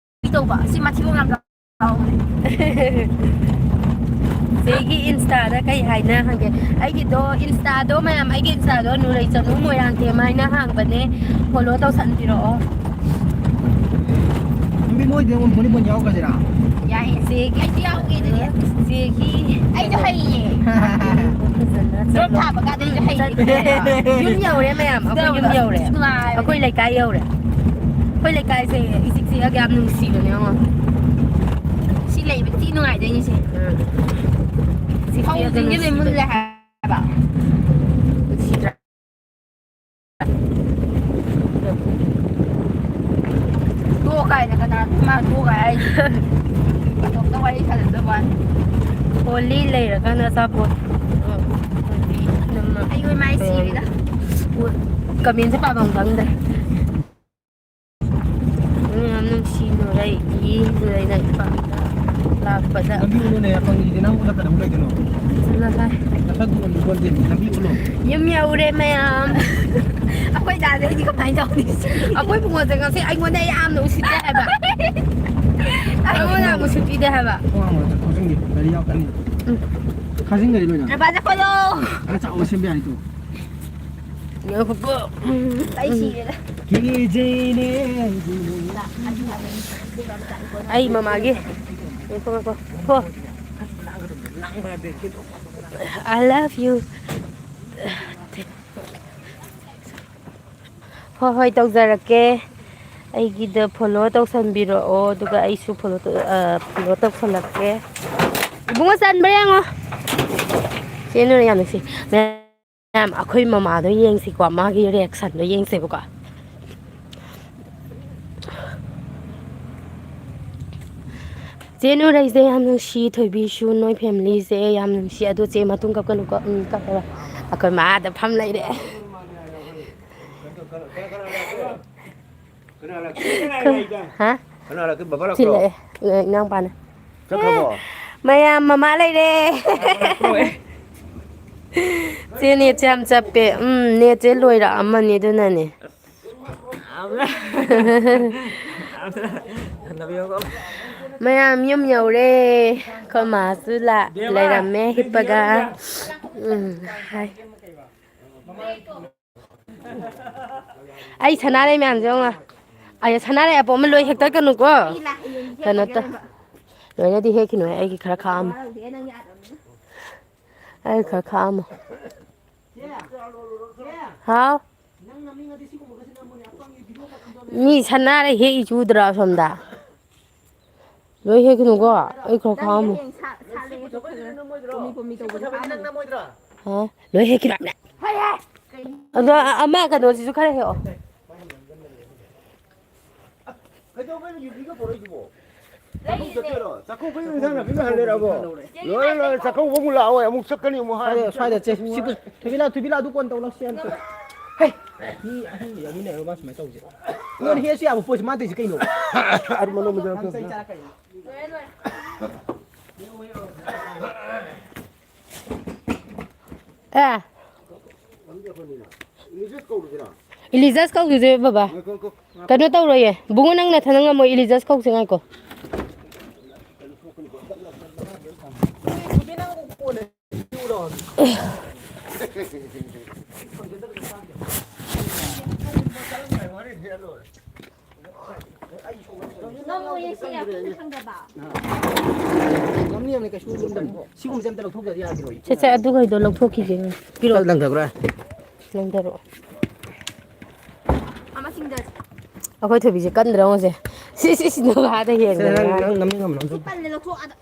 ꯇꯧꯕ ꯁꯤ ꯃꯊꯤꯕꯣꯡ ꯌꯥꯝ ꯂꯥꯎꯕꯅꯦ ꯆꯦꯒꯤ ꯏꯟꯁꯇꯥꯗ ꯀꯩ ꯍꯥꯏꯅ ꯍꯪꯒꯦ ꯑꯩꯒꯤꯗꯣ ꯏꯟꯁꯇꯥꯗꯣ ꯃꯌꯥꯝ ꯑꯩꯒꯤ ꯏꯟꯁꯇꯥꯗꯣ ꯅꯨꯔꯩ ꯆꯅꯨ ꯃꯣꯏꯔꯥꯡꯊꯦꯝ ꯍꯥꯏꯅ ꯍꯥꯡꯕꯅꯦ ꯐꯣꯂꯣ ꯇꯧꯁꯟꯕꯤꯔꯛꯑꯣ ꯅꯨꯄꯤ ꯃꯣꯏꯗꯤ ꯑꯃꯨꯛ ꯚꯣꯂꯤꯕꯣꯜ ꯌꯥꯎꯒꯗ꯭ꯔꯥ ꯌꯥꯏꯌꯦ ꯆꯦꯒꯤ ꯑꯩꯁꯨ ꯌꯥꯎꯒꯦ ꯑꯗꯨꯗꯤ ꯆꯦꯒꯤ ꯑꯩꯁꯨ ꯍꯩꯌꯦ ꯗ꯭ꯔꯣꯞ ꯊꯥꯕ ꯀꯥꯟꯗ ꯑꯩꯁꯨ ꯍꯩꯌꯦ ꯌꯨꯝ ꯌꯧꯔꯦ ꯃꯌꯥꯝ ꯑꯩꯈꯣꯏ ꯌꯨꯝ ꯌꯧꯔꯦ ꯑꯩꯈꯣꯏ ꯂꯩꯀꯥꯏ ꯌꯧꯔꯦ ꯑꯩꯈꯣꯏ ꯂꯩꯀꯥꯏꯁꯦ ꯏꯆꯤꯛ ꯆꯤꯛꯑꯒ ꯌꯥꯝ ꯅꯨꯡꯁꯤꯕꯅꯦ ꯌꯦꯡꯉꯣ ꯁꯤ ꯂꯩꯕ ꯊꯤ ꯅꯨꯡꯉꯥꯏꯗꯣꯏꯅꯤ ꯁꯤ ꯐꯧꯁꯤꯡꯁꯦ ꯂꯣꯏ ꯃꯨꯜꯂꯦ ꯍꯥꯏꯕ ꯅꯨꯡꯁꯤꯗ꯭ꯔꯥ ꯇꯣꯛ ꯀꯥꯏꯅ ꯀꯅꯥ ꯃꯥ ꯇꯣꯛ ꯀꯥꯏ ꯍꯥꯏꯁꯦ ꯑꯇꯣꯞꯄ ꯋꯥꯔꯤ ꯁꯥꯟꯅꯗꯕ ꯋꯥꯅꯤ ꯍꯣꯂꯤ ꯂꯩꯔꯀꯥꯟꯗ ꯑꯆꯥꯄꯣꯠ ꯑꯩꯈꯣꯏ ꯃꯥꯏ ꯁꯤꯔꯦꯗ ꯀꯃꯦꯟꯁꯦ ꯄꯥꯕꯝ ꯈꯪꯗ꯭ꯔꯦ ꯌꯥꯝ ꯅꯨꯡꯁꯤ ꯅꯨꯔꯩꯒꯤ ꯅꯨꯔꯩꯅ ꯏꯄꯥꯝꯗ ꯂꯥꯛꯄꯗ ꯂꯝꯕꯤ ꯎꯠꯂꯨꯅꯦ ꯄꯪꯒꯤꯗꯤ ꯅꯪ ꯎꯠꯂꯛꯀꯗꯕ ꯑꯃꯨꯛ ꯂꯩꯗꯣꯏꯅꯣ ꯆꯠꯂꯒꯥꯏ ꯅꯁꯛ ꯎꯠꯂꯨ ꯈꯣꯠꯇꯦ ꯂꯝꯕꯤ ꯎꯠꯂꯨ ꯌꯨꯝ ꯌꯧꯔꯦ ꯃꯌꯥꯝ ꯑꯩꯈꯣꯏ ꯗꯥꯗꯩꯗꯤ ꯀꯃꯥꯏꯅ ꯇꯧꯅꯤ ꯑꯩꯈꯣꯏ ꯄꯨꯡꯉꯣꯁꯦ ꯉꯁꯤ ꯑꯩꯉꯣꯟꯗ ꯌꯥꯝꯅ ꯎꯁꯤꯠꯇꯦ ꯍꯥꯏꯕ ꯑꯩꯉꯣꯟꯗ ꯌꯥꯝ ꯎꯁꯤꯠꯄꯤꯗꯦ ꯍꯥꯏꯕ ꯈꯣꯡꯖꯤꯟꯒꯦ ꯒꯥꯔꯤ ꯌꯥꯎꯔꯛꯀꯅꯤ ꯈꯥꯖꯤꯟꯒꯔꯤ ꯂꯣꯏꯅ ꯗ꯭ꯔꯕꯥ ꯆꯠꯄꯗꯣ ꯑꯗ ꯆꯥꯎꯕ ꯁꯦꯝꯕ ꯌꯥꯅꯤ ꯇꯨ ꯑꯩ ꯁꯤꯔꯦꯗ ꯀꯤꯖꯩꯅꯦ ꯑꯩ ꯃꯃꯥꯒꯤ ꯍꯣ I love you ꯍꯣꯏ ꯍꯣꯏ ꯇꯧꯖꯔꯛꯀꯦ ꯑꯩꯒꯤꯗ ꯐꯣꯂꯣ ꯇꯧꯁꯟꯕꯤꯔꯛꯑꯣ ꯑꯗꯨꯒ ꯑꯩꯁꯨ ꯐꯣꯂꯣ ꯇꯧꯁꯜꯂꯛꯀꯦ ꯏꯕꯨꯡꯉꯣ ꯆꯟꯕ꯭ꯔꯥ ꯌꯦꯡꯉꯣ ꯆꯦꯟꯅꯨꯔꯦ ꯌꯥꯝ ꯅꯨꯡꯁꯤ ꯃꯌꯥꯝ ꯑꯩꯈꯣꯏ ꯃꯃꯥꯗꯣ ꯌꯦꯡꯁꯤꯀꯣ ꯃꯥꯒꯤ ꯔꯤꯌꯦꯛꯁꯟꯗꯣ ꯌꯦꯡꯁꯦꯕꯀꯣ ꯆꯦ ꯅꯨꯔꯩꯁꯦ ꯌꯥꯝ ꯅꯨꯡꯁꯤ ꯊꯣꯏꯕꯤꯁꯨ ꯅꯣꯏ ꯐꯦꯃꯤꯂꯤꯁꯦ ꯌꯥꯝ ꯅꯨꯡꯁꯤ ꯑꯗꯣ ꯆꯦ ꯃꯇꯨꯡ ꯀꯞꯀꯅꯨꯀꯣ ꯀꯞꯄꯔꯣꯏ ꯑꯩꯈꯣꯏ ꯃꯥꯗ ꯐꯝ ꯂꯩꯔꯦ ꯍꯥ ꯊꯤꯜꯂꯛꯑꯦ ꯏꯅꯥꯎꯄꯥꯅ ꯃꯌꯥꯝ ꯃꯃꯥ ꯂꯩꯔꯦ ꯆꯦ ꯅꯦꯠꯁꯦ ꯌꯥꯝ ꯆꯞꯄꯦ ꯅꯦꯠꯁꯦ ꯂꯣꯏꯔꯛꯑꯃꯅꯤ ꯑꯗꯨꯅꯅꯦ ꯃꯌꯥꯝ ꯌꯨꯝ ꯌꯧꯔꯦ ꯑꯩꯈꯣꯏ ꯃꯥꯁꯨ ꯂꯩꯔꯝꯃꯦ ꯍꯤꯞꯄꯒ ꯍꯥꯏ ꯑꯩ ꯁꯅꯥꯔꯩ ꯃꯌꯥꯝꯁꯦ ꯌꯦꯡꯉꯣ ꯑꯩ ꯁꯅꯥꯔꯩ ꯑꯄꯣꯝꯕ ꯑꯃ ꯂꯣꯏ ꯍꯦꯛꯇꯠꯀꯅꯨꯀꯣ ꯀꯩꯅꯣꯇ ꯂꯣꯏꯅꯗꯤ ꯍꯦꯛꯈꯤꯅꯨ ꯑꯩꯒꯤ ꯈꯔ ꯈꯥꯛꯑꯝꯃꯣ ꯑꯩ ꯈꯔ ꯈꯥꯛꯑꯝꯃꯣ ꯍꯥꯎ ꯃꯤ ꯁꯅꯥꯔꯩ ꯍꯦꯛꯏꯁꯤ ꯎꯗ꯭ꯔꯣ ꯑꯁꯣꯝꯗ ꯂꯣꯏ ꯍꯦꯛꯈꯤꯅꯨꯀꯣ ꯑꯩ ꯈꯔ ꯈꯥꯛꯑꯝꯃꯣ ꯂꯣꯏ ꯍꯦꯛꯈꯤꯅꯨ ꯍꯥꯏꯕꯅꯦ ꯑꯗꯣ ꯑꯃ ꯀꯩꯅꯣꯁꯤꯁꯨ ꯈꯔ ꯍꯦꯛꯑꯣ ꯀꯩꯗꯧꯕꯩꯅꯣ ꯌꯨꯕꯤꯒ ꯄꯣꯔꯛꯏꯗꯨꯕꯣ ꯆꯥꯛꯀꯧ ꯆꯠꯇꯣꯏꯔꯣ ꯆꯥꯛꯀꯧꯕ ꯏꯟꯁꯥꯡ ꯅꯥꯄꯤ ꯉꯍꯥꯟ ꯂꯩꯔꯛꯑꯕꯣ ꯂꯣꯏ ꯂꯣꯏ ꯆꯥꯛꯀꯧꯕ ꯑꯃꯨꯛ ꯂꯥꯛꯑꯣꯏ ꯑꯃꯨꯛ ꯆꯠꯀꯅꯤ ꯑꯃꯨꯛ ꯍꯥꯏ ꯁ꯭ꯋꯥꯏꯗ ꯊꯣꯏꯕꯤ ꯂꯥꯛ ꯑꯗꯨ ꯀꯣꯟ ꯇꯧ ꯂꯥꯛꯁꯤ ꯑꯝꯇ ꯍꯩ ꯃꯤ ꯑꯍꯤꯡ ꯌꯥꯎꯃꯤꯟꯅꯔꯒ ꯃꯥ ꯁꯨꯃꯥꯏꯅ ꯇꯧꯁꯦ ꯑꯩꯉꯣꯟꯗ ꯍꯦꯛꯑꯁꯨ ꯌꯥꯕ ꯄꯣꯠꯁꯦ ꯃꯥꯅ ꯇꯧꯔꯤꯁꯦ ꯀꯩꯅꯣ ꯏꯂꯤꯖꯁ ꯀꯧꯗꯣꯏꯁꯦ ꯕꯕꯥ ꯀꯩꯅꯣ ꯇꯧꯔꯣꯏꯌꯦ ꯕꯨꯡꯉꯣ ꯅꯪ ꯅꯊꯟꯗ ꯉꯝꯃꯣꯏ ꯏꯂꯤꯖꯁ ꯀꯧꯁꯦ ꯉꯥꯏꯀꯣ ꯁꯤꯒꯨꯝꯕꯁꯦ ꯑꯝꯇ ꯂꯧꯊꯣꯛꯇ꯭ꯔꯗꯤ ꯌꯥꯈꯤꯔꯣꯏ ꯁꯦ ꯑꯗꯨꯈꯩꯗꯣ ꯂꯧꯊꯣꯛꯈꯤꯒꯦ ꯄꯤꯔꯛꯑꯣ ꯂꯪꯊꯕ꯭ꯔꯥ ꯂꯪꯊꯔꯛꯑꯣ ꯑꯃ ꯁꯤꯡꯗꯁꯦ ꯑꯩꯈꯣꯏ ꯊꯣꯏꯕꯤꯁꯦ ꯀꯟꯗ꯭ꯔꯥ ꯌꯦꯡꯉꯣꯁꯦ ꯁꯤ ꯅꯨꯄꯥꯗ ꯍꯦꯟꯕꯅꯦ ꯁꯤ ꯄꯜꯂꯦ ꯂꯧꯊꯣꯛꯑꯗ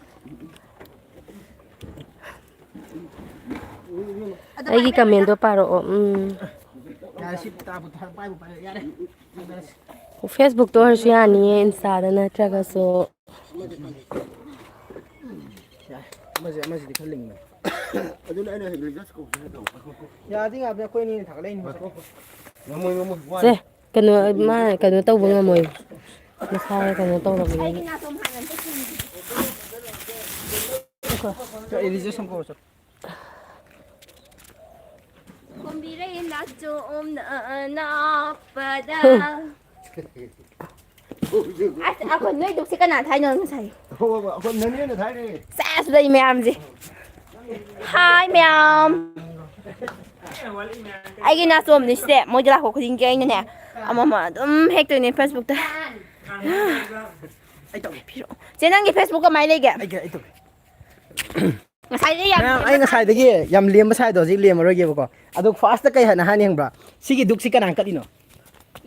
ꯑꯩꯒꯤ ꯀꯃꯦꯟꯗꯣ ꯄꯥꯔꯛꯑꯣ 10 ꯇꯥ ꯄꯨꯊꯥ ꯄꯥꯏꯕ ꯄꯥꯏ ꯌꯥꯔꯦ ꯐꯦꯁꯕꯨꯛꯇ ꯑꯣꯏꯔꯁꯨ ꯌꯥꯅꯤꯌꯦ ꯏꯟꯁꯇꯥꯗ ꯅꯠꯇ꯭ꯔꯒꯁꯨ ꯑꯃꯁꯤꯗꯤ ꯈꯔ ꯂꯤꯡꯕꯅꯤ ꯑꯗꯨꯅ ꯑꯩꯅ ꯔꯤꯖꯁ ꯀꯧꯕꯁꯤꯅ ꯇꯧꯕ ꯌꯥꯗꯤ ꯉꯥꯕꯅꯤ ꯑꯩꯈꯣꯏ ꯑꯅꯤꯅ ꯊꯥꯒꯠꯂꯛꯏꯅꯤ ꯁꯦ ꯀꯩꯅꯣ ꯃꯥ ꯀꯩꯅꯣ ꯇꯧꯕ ꯉꯝꯃꯣꯏ ꯃꯁꯥ ꯀꯩꯅꯣ ꯇꯧꯔꯕꯅꯤꯅ ꯑꯩꯒꯤ ꯅꯥꯇꯣꯟ ꯍꯥꯟꯅ ꯑꯝꯇ ꯔꯤꯖꯁ ꯑꯃ ꯀꯧꯔꯁꯨ ꯈꯣꯝꯕꯤꯔꯦ ꯅꯥꯆꯣꯝꯅ ꯅꯥꯞꯄꯗ ꯑꯁ ꯑꯩꯈꯣꯏ ꯅꯣꯏ ꯗꯨꯛꯁꯦ ꯀꯅꯥ ꯊꯥꯏꯅꯣ ꯉꯁꯥꯏ ꯑꯩꯈꯣꯏ ꯅꯅꯦꯅ ꯊꯥꯏꯅꯦ ꯁꯦꯁ ꯂꯩ ꯃꯌꯥꯝꯁꯦ ꯍꯥꯏ ꯃꯌꯥꯝ ꯑꯩꯒꯤ ꯅꯥꯆꯣꯝꯅꯤꯁꯦ ꯃꯣꯏꯗ ꯂꯥꯛꯄ ꯈꯨꯗꯤꯡꯒꯤ ꯑꯩꯅꯅꯦ ꯑꯃꯃ ꯑꯗꯨꯝ ꯍꯦꯛꯇꯣꯏꯅꯦ ꯐꯦꯁꯕꯨꯛꯇ ꯑꯩ ꯇꯧꯒꯦ ꯆꯦ ꯅꯪꯒꯤ ꯐꯦꯁꯕꯨꯛ ꯀꯃꯥꯏꯅ ꯂꯩꯒꯦ ꯑꯩ ꯇꯧꯒꯦ ꯉꯁꯥꯏꯗꯤ ꯌꯥꯝ ꯃꯌꯥꯝ ꯑꯩ ꯉꯁꯥꯏꯗꯒꯤ ꯌꯥꯝ ꯂꯦꯝꯕ ꯁꯥꯏꯗꯣ ꯍꯧꯖꯤꯛ ꯂꯦꯝꯃꯔꯣꯏꯒꯦꯕꯀꯣ ꯑꯗꯣ ꯐꯥꯔꯁꯇ ꯀꯩ ꯍꯥꯏꯅ ꯍꯥꯏꯅꯤꯡꯕ꯭ꯔꯥ ꯁꯤꯒꯤ ꯗꯨꯛꯁꯤ ꯀꯅꯥ ꯀꯠꯂꯤꯅꯣ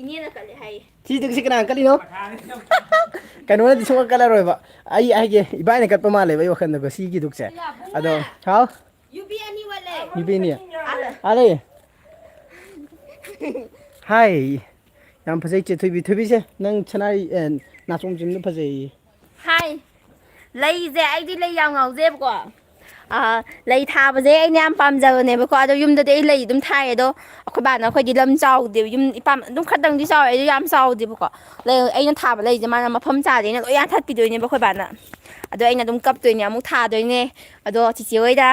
ꯏꯅꯦꯅ ꯀꯠꯂꯦ ꯍꯥꯏꯌꯦ ꯁꯤ ꯗꯨꯛꯁꯤ ꯀꯅꯥ ꯀꯠꯂꯤꯅꯣ ꯀꯩꯅꯣꯅꯗꯤ ꯁꯨꯡꯀꯠ ꯀꯠꯂꯔꯣꯏꯕ ꯑꯩ ꯍꯥꯏꯒꯦ ꯏꯕꯥꯏꯅ ꯀꯠꯄ ꯃꯥꯜꯂꯦꯕ ꯑꯩ ꯋꯥꯈꯜꯗꯀꯣ ꯁꯤꯒꯤ ꯗꯨꯛꯁꯦ ꯑꯗꯣ ꯍꯥꯎ ꯌꯨꯕꯤ ꯑꯅꯤ ꯋꯥꯠꯂꯦ ꯅꯨꯄꯤꯅꯤ ꯑꯂꯦ ꯍꯥꯏ ꯌꯥꯝ ꯐꯖꯩ ꯆꯦ ꯊꯣꯏꯕꯤꯁꯦ ꯅꯪ ꯁꯅꯥꯔꯤ ꯅꯥꯆꯣꯝ ꯐꯖꯩꯌꯦ ꯍꯥꯏ ꯂꯩꯁꯦ ꯑꯩꯗꯤ ꯂꯩ ꯌꯥꯝ ꯉꯥꯎꯖꯩꯕꯀꯣ ꯂꯩ ꯊꯥꯕꯁꯦ ꯑꯩꯅ ꯌꯥꯝ ꯄꯥꯝꯖꯕꯅꯦꯕꯀꯣ ꯑꯗꯣ ꯌꯨꯝꯗꯗꯤ ꯑꯩ ꯂꯩ ꯑꯗꯨꯝ ꯊꯥꯏꯌꯦ ꯑꯗꯣ ꯑꯩꯈꯣꯏ ꯕꯥꯅ ꯑꯩꯈꯣꯏꯗꯤ ꯂꯝ ꯆꯥꯎꯗꯦꯕ ꯌꯨꯝ ꯏꯄꯥꯝ ꯑꯗꯨꯝ ꯈꯇꯪꯗꯤ ꯆꯥꯎꯋꯦ ꯑꯩꯁꯨ ꯌꯥꯝ ꯆꯥꯎꯗꯦꯕꯀꯣ ꯂꯩ ꯑꯩꯅ ꯊꯥꯕ ꯂꯩꯁꯦ ꯃꯥꯅ ꯃꯐꯝ ꯆꯥꯗꯦꯅ ꯂꯣꯏ ꯌꯥꯟꯊꯠꯄꯤꯗꯣꯏꯅꯦꯕ ꯑꯩꯈꯣꯏ ꯕꯥꯅ ꯑꯗꯣ ꯑꯩꯅ ꯑꯗꯨꯝ ꯀꯞꯇꯣꯏꯅꯦ ꯑꯃꯨꯛ ꯊꯥꯗꯣꯏꯅꯦ ꯑꯗꯣ ꯆꯤꯆꯦ ꯍꯣꯏꯗ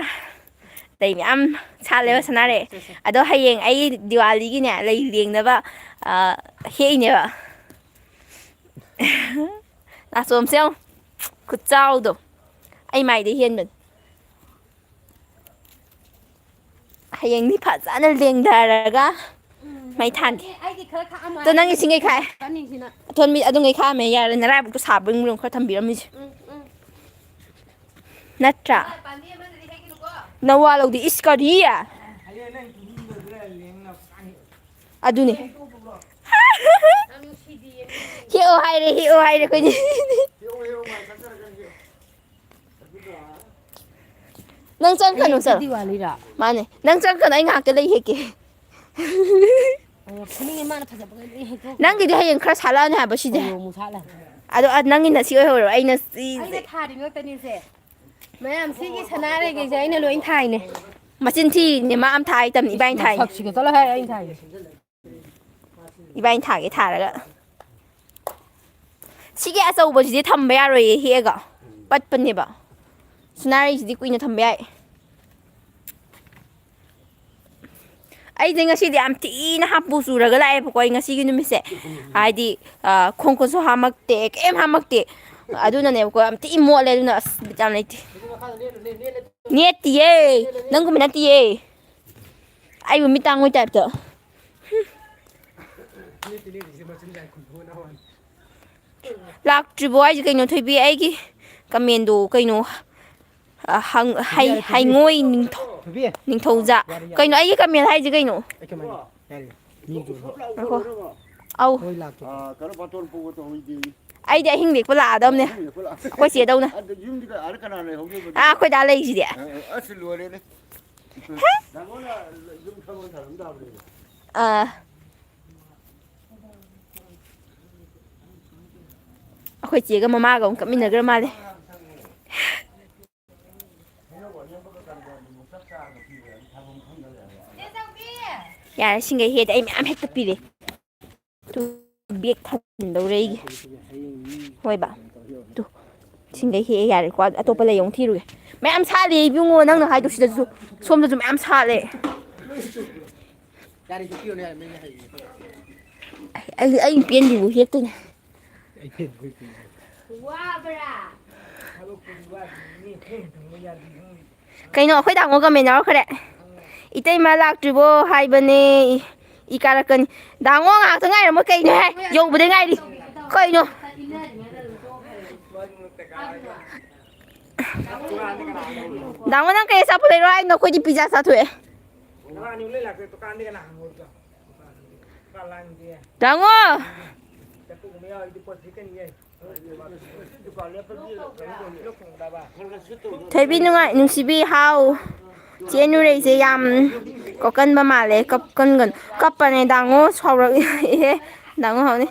ꯂꯩ ꯃꯌꯥꯝ ꯁꯥꯠꯂꯦꯕ ꯁꯥꯟꯅꯔꯛꯑꯦ ꯑꯗꯣ ꯍꯌꯦꯡ ꯑꯩ ꯗꯤꯋꯥꯂꯤꯒꯤꯅꯦ ꯂꯩ ꯂꯦꯡꯅꯕ ꯍꯦꯛꯏꯅꯦꯕ ꯅꯥꯆꯣꯝꯁꯦ ꯌꯦꯡꯉꯨ ꯈꯨꯠꯆꯥꯎꯗꯣ ꯑꯩ ꯃꯥꯏꯗꯩ ꯍꯦꯟꯕꯅꯤ ꯍꯌꯦꯡꯗꯤ ꯐꯖꯅ ꯂꯦꯡꯊꯔꯒ ꯃꯩ ꯊꯥꯟꯒꯦ ꯑꯗꯣ ꯅꯪꯒꯤ ꯁꯤꯡꯒꯩ ꯈꯥꯛꯑꯦ ꯑꯊꯣꯟꯕꯤ ꯑꯗꯨꯝꯒꯩ ꯈꯥꯛꯑꯝꯃꯦ ꯌꯥꯔꯦ ꯅꯔꯥꯏꯕꯛꯇꯣ ꯁꯥꯕ ꯈꯔ ꯊꯝꯕꯤꯔꯝꯃꯤꯁꯦ ꯅꯠꯇ꯭ꯔꯥ ꯅꯋꯥ ꯂꯧꯗꯦ ꯏꯁ ꯀꯔꯤ ꯑꯗꯨꯅꯦ ꯍꯦꯛꯑꯣ ꯍꯥꯏꯔꯦ ꯑꯩꯈꯣꯏꯗꯤ ꯅꯪ ꯆꯪꯀꯅꯨ ꯆꯠꯂꯣ ꯗꯤꯋꯥꯂꯤꯔꯥ ꯃꯥꯅꯦ ꯅꯪ ꯆꯪꯀꯅꯨ ꯑꯩ ꯉꯥꯏꯍꯥꯛꯇ ꯂꯩ ꯍꯦꯛꯀꯦ ꯐꯨꯅꯤꯡꯉꯦ ꯃꯥꯅ ꯐꯖꯕꯒꯩ ꯂꯣꯏ ꯍꯦꯛꯇꯣꯛꯈ꯭ꯔꯦ ꯅꯪꯒꯤꯗꯤ ꯍꯌꯦꯡ ꯈꯔ ꯁꯥꯠꯂꯛꯑꯅꯤ ꯍꯥꯏꯕ ꯁꯤꯁꯦ ꯑꯃꯨꯛ ꯁꯥꯠꯂꯦ ꯑꯗꯣ ꯅꯪꯒꯤꯅ ꯁꯤ ꯑꯣꯏꯍꯧꯔꯣ ꯑꯩꯅ ꯊꯥꯔꯤ ꯉꯥꯛꯇꯅꯤꯁꯦ ꯃꯌꯥꯝ ꯁꯤꯒꯤ ꯁꯅꯥꯔꯩꯒꯩꯁꯦ ꯑꯩꯅ ꯂꯣꯏ ꯊꯥꯏꯅꯦ ꯃꯆꯤꯟ ꯊꯤꯔꯤꯅꯦ ꯃꯥ ꯑꯃ ꯊꯥ ꯍꯩꯇꯕꯅꯤ ꯏꯕꯥꯏꯅ ꯊꯥꯏꯅꯦ ꯁꯛꯁꯤꯒ ꯆꯠꯂꯣ ꯍꯥꯏ ꯑꯩꯅ ꯊꯥꯏꯅꯦ ꯏꯕꯥꯏꯅ ꯊꯥꯒꯦ ꯊꯥꯔꯒ ꯁꯤꯒꯤ ꯑꯆꯧꯕꯁꯤꯗꯤ ꯊꯝꯕ ꯌꯥꯔꯣꯏꯌꯦ ꯍꯦꯛꯑꯒ ꯄꯠꯄꯅꯦꯕ ꯁꯅꯥꯔꯩꯁꯤꯗꯤ ꯀꯨꯏꯅ ꯊꯝꯕ ꯌꯥꯏ ꯑꯩꯁꯦ ꯉꯁꯤꯗꯤ ꯌꯥꯝ ꯊꯤꯅ ꯍꯥꯄꯨ ꯆꯨꯔꯒ ꯂꯥꯛꯑꯦꯕꯀꯣ ꯑꯩ ꯉꯁꯤꯒꯤ ꯅꯨꯃꯤꯠꯁꯦ ꯍꯥꯏꯗꯤ ꯈꯣꯡ ꯈꯨꯠꯁꯨ ꯍꯥꯝꯃꯛꯇꯦ ꯀꯩꯝ ꯍꯥꯝꯃꯛꯇꯦ ꯑꯗꯨꯅꯅꯦꯕꯀꯣ ꯌꯥꯝ ꯊꯤ ꯃꯣꯠꯂꯦ ꯑꯗꯨꯅ ꯑꯁ ꯕꯤꯠ ꯌꯥꯝ ꯂꯩꯇꯦ ꯅꯦꯠꯇꯤꯌꯦ ꯅꯪꯒꯨꯝꯕ ꯅꯠꯇꯤꯌꯦ ꯑꯩꯕꯨ ꯃꯤꯠ ꯇꯥꯡꯕꯩ ꯇꯥꯏꯞꯇ ꯂꯥꯛꯇ꯭ꯔꯤꯕꯣ ꯍꯥꯏꯁꯦ ꯀꯩꯅꯣ ꯊꯣꯏꯕꯤ ꯑꯩꯒꯤ ꯀꯃꯦꯟꯗꯣ ꯀꯩꯅꯣ ꯍꯩꯉꯣꯏ ꯅꯤꯡꯊꯧꯖꯥ ꯀꯩꯅꯣ ꯑꯩꯒꯤ ꯀꯃꯦꯟ ꯍꯥꯏꯁꯦ ꯀꯩꯅꯣ ꯑꯧ ꯑꯩꯗꯤ ꯑꯍꯤꯡ ꯂꯦꯛꯄ ꯂꯥꯛꯑꯗꯕꯅꯦ ꯑꯩꯈꯣꯏ ꯆꯦꯗꯧꯅ ꯑꯩꯈꯣꯏ ꯗꯥ ꯂꯩꯁꯤꯗꯤ ꯑꯩꯈꯣꯏ ꯆꯦꯒ ꯃꯃꯥꯒ ꯑꯃꯨꯛ ꯀꯞꯃꯤꯟꯅꯈ꯭ꯔ ꯃꯥꯜꯂꯦ ꯌꯥꯔꯦ ꯁꯤꯡꯒꯩ ꯍꯦꯛꯗꯤ ꯑꯩ ꯃꯌꯥꯝ ꯍꯦꯛꯇ ꯄꯤꯔꯦ ꯕꯦꯛ ꯊꯟꯗꯧꯔꯦ ꯑꯩꯒꯤ ꯍꯣꯏꯕ ꯇꯨ ꯁꯤꯡꯒꯩ ꯍꯦꯛꯑꯦ ꯌꯥꯔꯦꯀꯣ ꯑꯇꯣꯞꯄ ꯂꯩ ꯑꯃꯨꯛ ꯊꯤꯔꯨꯒꯦ ꯃꯌꯥꯝ ꯁꯥꯠꯂꯦ ꯏꯕꯨꯡꯉꯣ ꯅꯪꯅ ꯍꯥꯏꯗꯣ ꯁꯤꯗꯁꯨ ꯁꯣꯝꯗꯁꯨ ꯃꯌꯥꯝ ꯁꯥꯠꯂꯦ ꯑꯩ ꯄꯦꯟꯗ꯭ꯔꯤꯕꯨ ꯍꯦꯛꯇꯣꯏꯅꯦ ꯀꯩꯅꯣ ꯑꯩꯈꯣꯏ ꯇꯥꯃꯣ ꯀꯃꯦꯟ ꯌꯥꯎꯔꯛꯈ꯭ꯔꯦ ꯏꯇꯩꯃ ꯂꯥꯛꯇ꯭ꯔꯤꯕꯣ ꯍꯥꯏꯕꯅꯦ ꯏ ꯀꯥꯔꯛꯀꯅꯤ ꯗꯥꯡꯉꯣ ꯉꯥꯏꯍꯥꯛꯇ ꯉꯥꯏꯔꯝꯃꯣ ꯀꯩꯅꯣ ꯍꯦ ꯌꯧꯕꯗꯩ ꯉꯥꯏꯔꯤ ꯀꯩꯅꯣ ꯗꯥꯡꯉꯣ ꯅꯪ ꯀꯩ ꯑꯆꯥꯄꯣꯠ ꯂꯩꯔꯣ ꯍꯥꯏꯅꯣ ꯑꯩꯈꯣꯏꯗꯤ ꯄꯤꯖꯥ ꯆꯥꯊꯣꯛꯑꯦ ꯗꯥꯡꯉꯣ ꯊꯣꯏꯕꯤ ꯅꯨꯡꯉꯥꯏ ꯅꯨꯡꯁꯤꯕꯤ ꯍꯥꯎ เจนุเรย์เสียยามก็กันประมาณเลยกับกันกับปานดังโง่ชาวเราเอ๊ะดังโง่เขานี่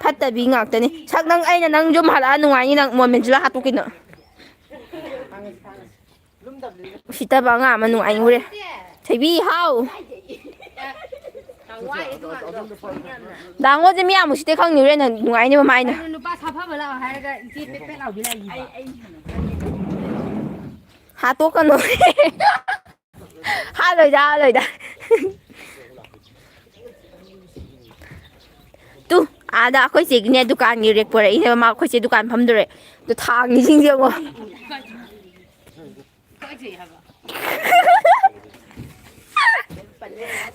พัดแต่บีงักแต่นี่ชักนั่งไอ้นั่งยมหาละหนุ่งไอ้นั่งมวนเป็นจุฬาหัดตุกินเนาะสิตาบางอ่ะมันหนุ่งไอ้งูเลยใช่บีเฮาดังโง่จะมีอ่ะมุสิเตข้างนิ้วเลยน่ะหนุ่งไอ้นี่ประมาณน่ะหาตัวกันหน่อยหาเลยจ้าtu ada aku sih ni dukan ni rek pura ini mama aku sih dukan pam dure tu thang ni sing dia ko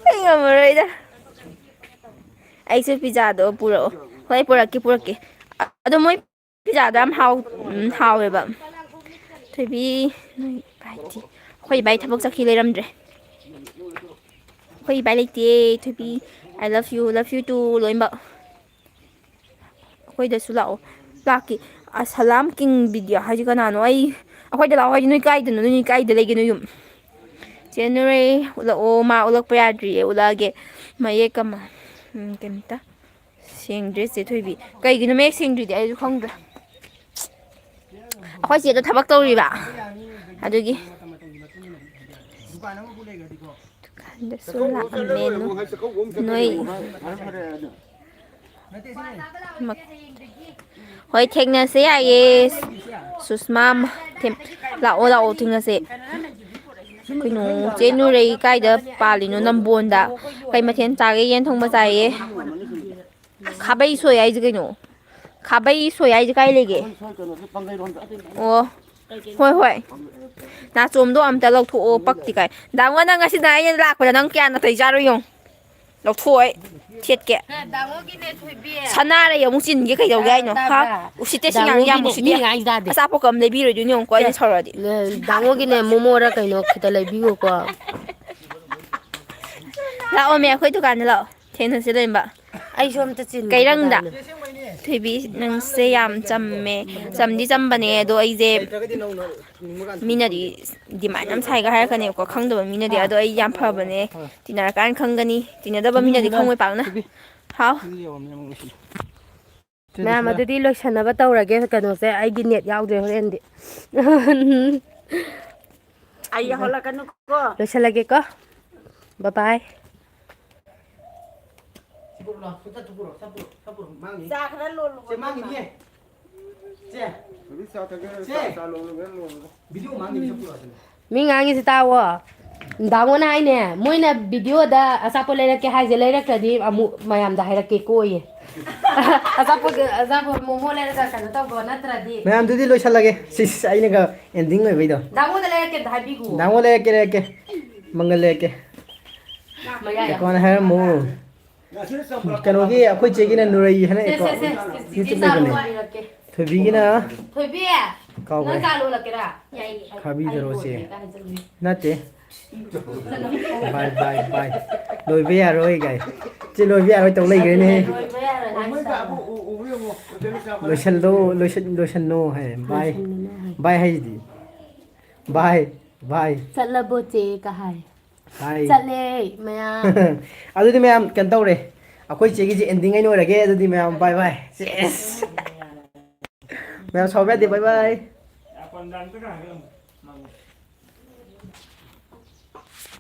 Tengok merai dah. Ai sih pizza do pura. Hoi pura ki. Ada moi pizza dam hao le ba. Thôi bi bài thì khoi bài thabok sakhi le ram dre. Khoi bài le ti thôi bi I love you too loi ba. Khoi da su lao. Laki assalam king video haji kana no ai. Khoi da lao haji noi kai da le ge no yum. January ula o ma ulak pa yadri ula ge maye kama. Kemta. Sing dress se thôi bi. Kai gi no mek sing dri ai khong da. Khoi si da thabak tori ba. Adugi. Dukan da su la menu. Noi. Hoi thengna se ai susmam them la o thengna se. Kino January kai da palino nambon da kai mathen ta ge yen thong ma sai ye. Khabai soi ai ji kino. Khabai soi ai ji kai le ge. Oh. Hoi. Na chom do am ta lok thu o pak ti kai. Dang wa na nga si na yen lak pa nang kya na thai ja ro yong. Lok thu oi. Thiet ke. Sana re yong sin ge kai dau gai no. Ha. Usite sing yang yam usite. Asa po kam le bi ro yong ko ni chora di. Dango gi ne momo ra kai no khita lai bi ko La o me khoi tu kan la. Then se le ba. ai som ta chin Kai rang da. Thoi bi nang se yam cham me. Cham di cham ba ne do ai je mina di mai nam sai ga har ka ne ko khang da mina di ado ai yam pha ba ne. Tinar kan khang ga ni. Tinar da ba mina di khang moi pa na. How? na ma di lo chana ba taw ra ge ka no se ai gi net yaw de horen di Ai ya hola kan ko. lo chala ge ko bye bye Sa kan lo lo. Video mang ni sapura. mi ngangi si tawo dango na ai ne moi na video da asa po le ke hai je le ra ka di amu mayam da hai ra ke ko ye asa po momo le ra ka na ta go na tra di Ma'am dudi lo chalage. Sis ai ne ga ending oi baido. dango da le ke da bi gu Dango le ke. Mangal le ke. maya ya Kon hai mo. Kano gi akhoi che gi na nurai hana ko. YouTube le ne. Thoi bi gi na thôi bi Kau nó bai. ca luôn là cái đó Khabi jaro se. Nate. Bye. Loi ve ya roi gai. Che loi ve ya roi tong lai gai ne. Lo shan no hai. Bye hai di. Bye. sat la bo che ka hai Bye. sat le maya Adudi ma'am kan tau re. Akhoi che gi ji ending ai no ra ge adudi ma'am bye. Yes. Ma'am so bye bye. Còn đàn tất cả cái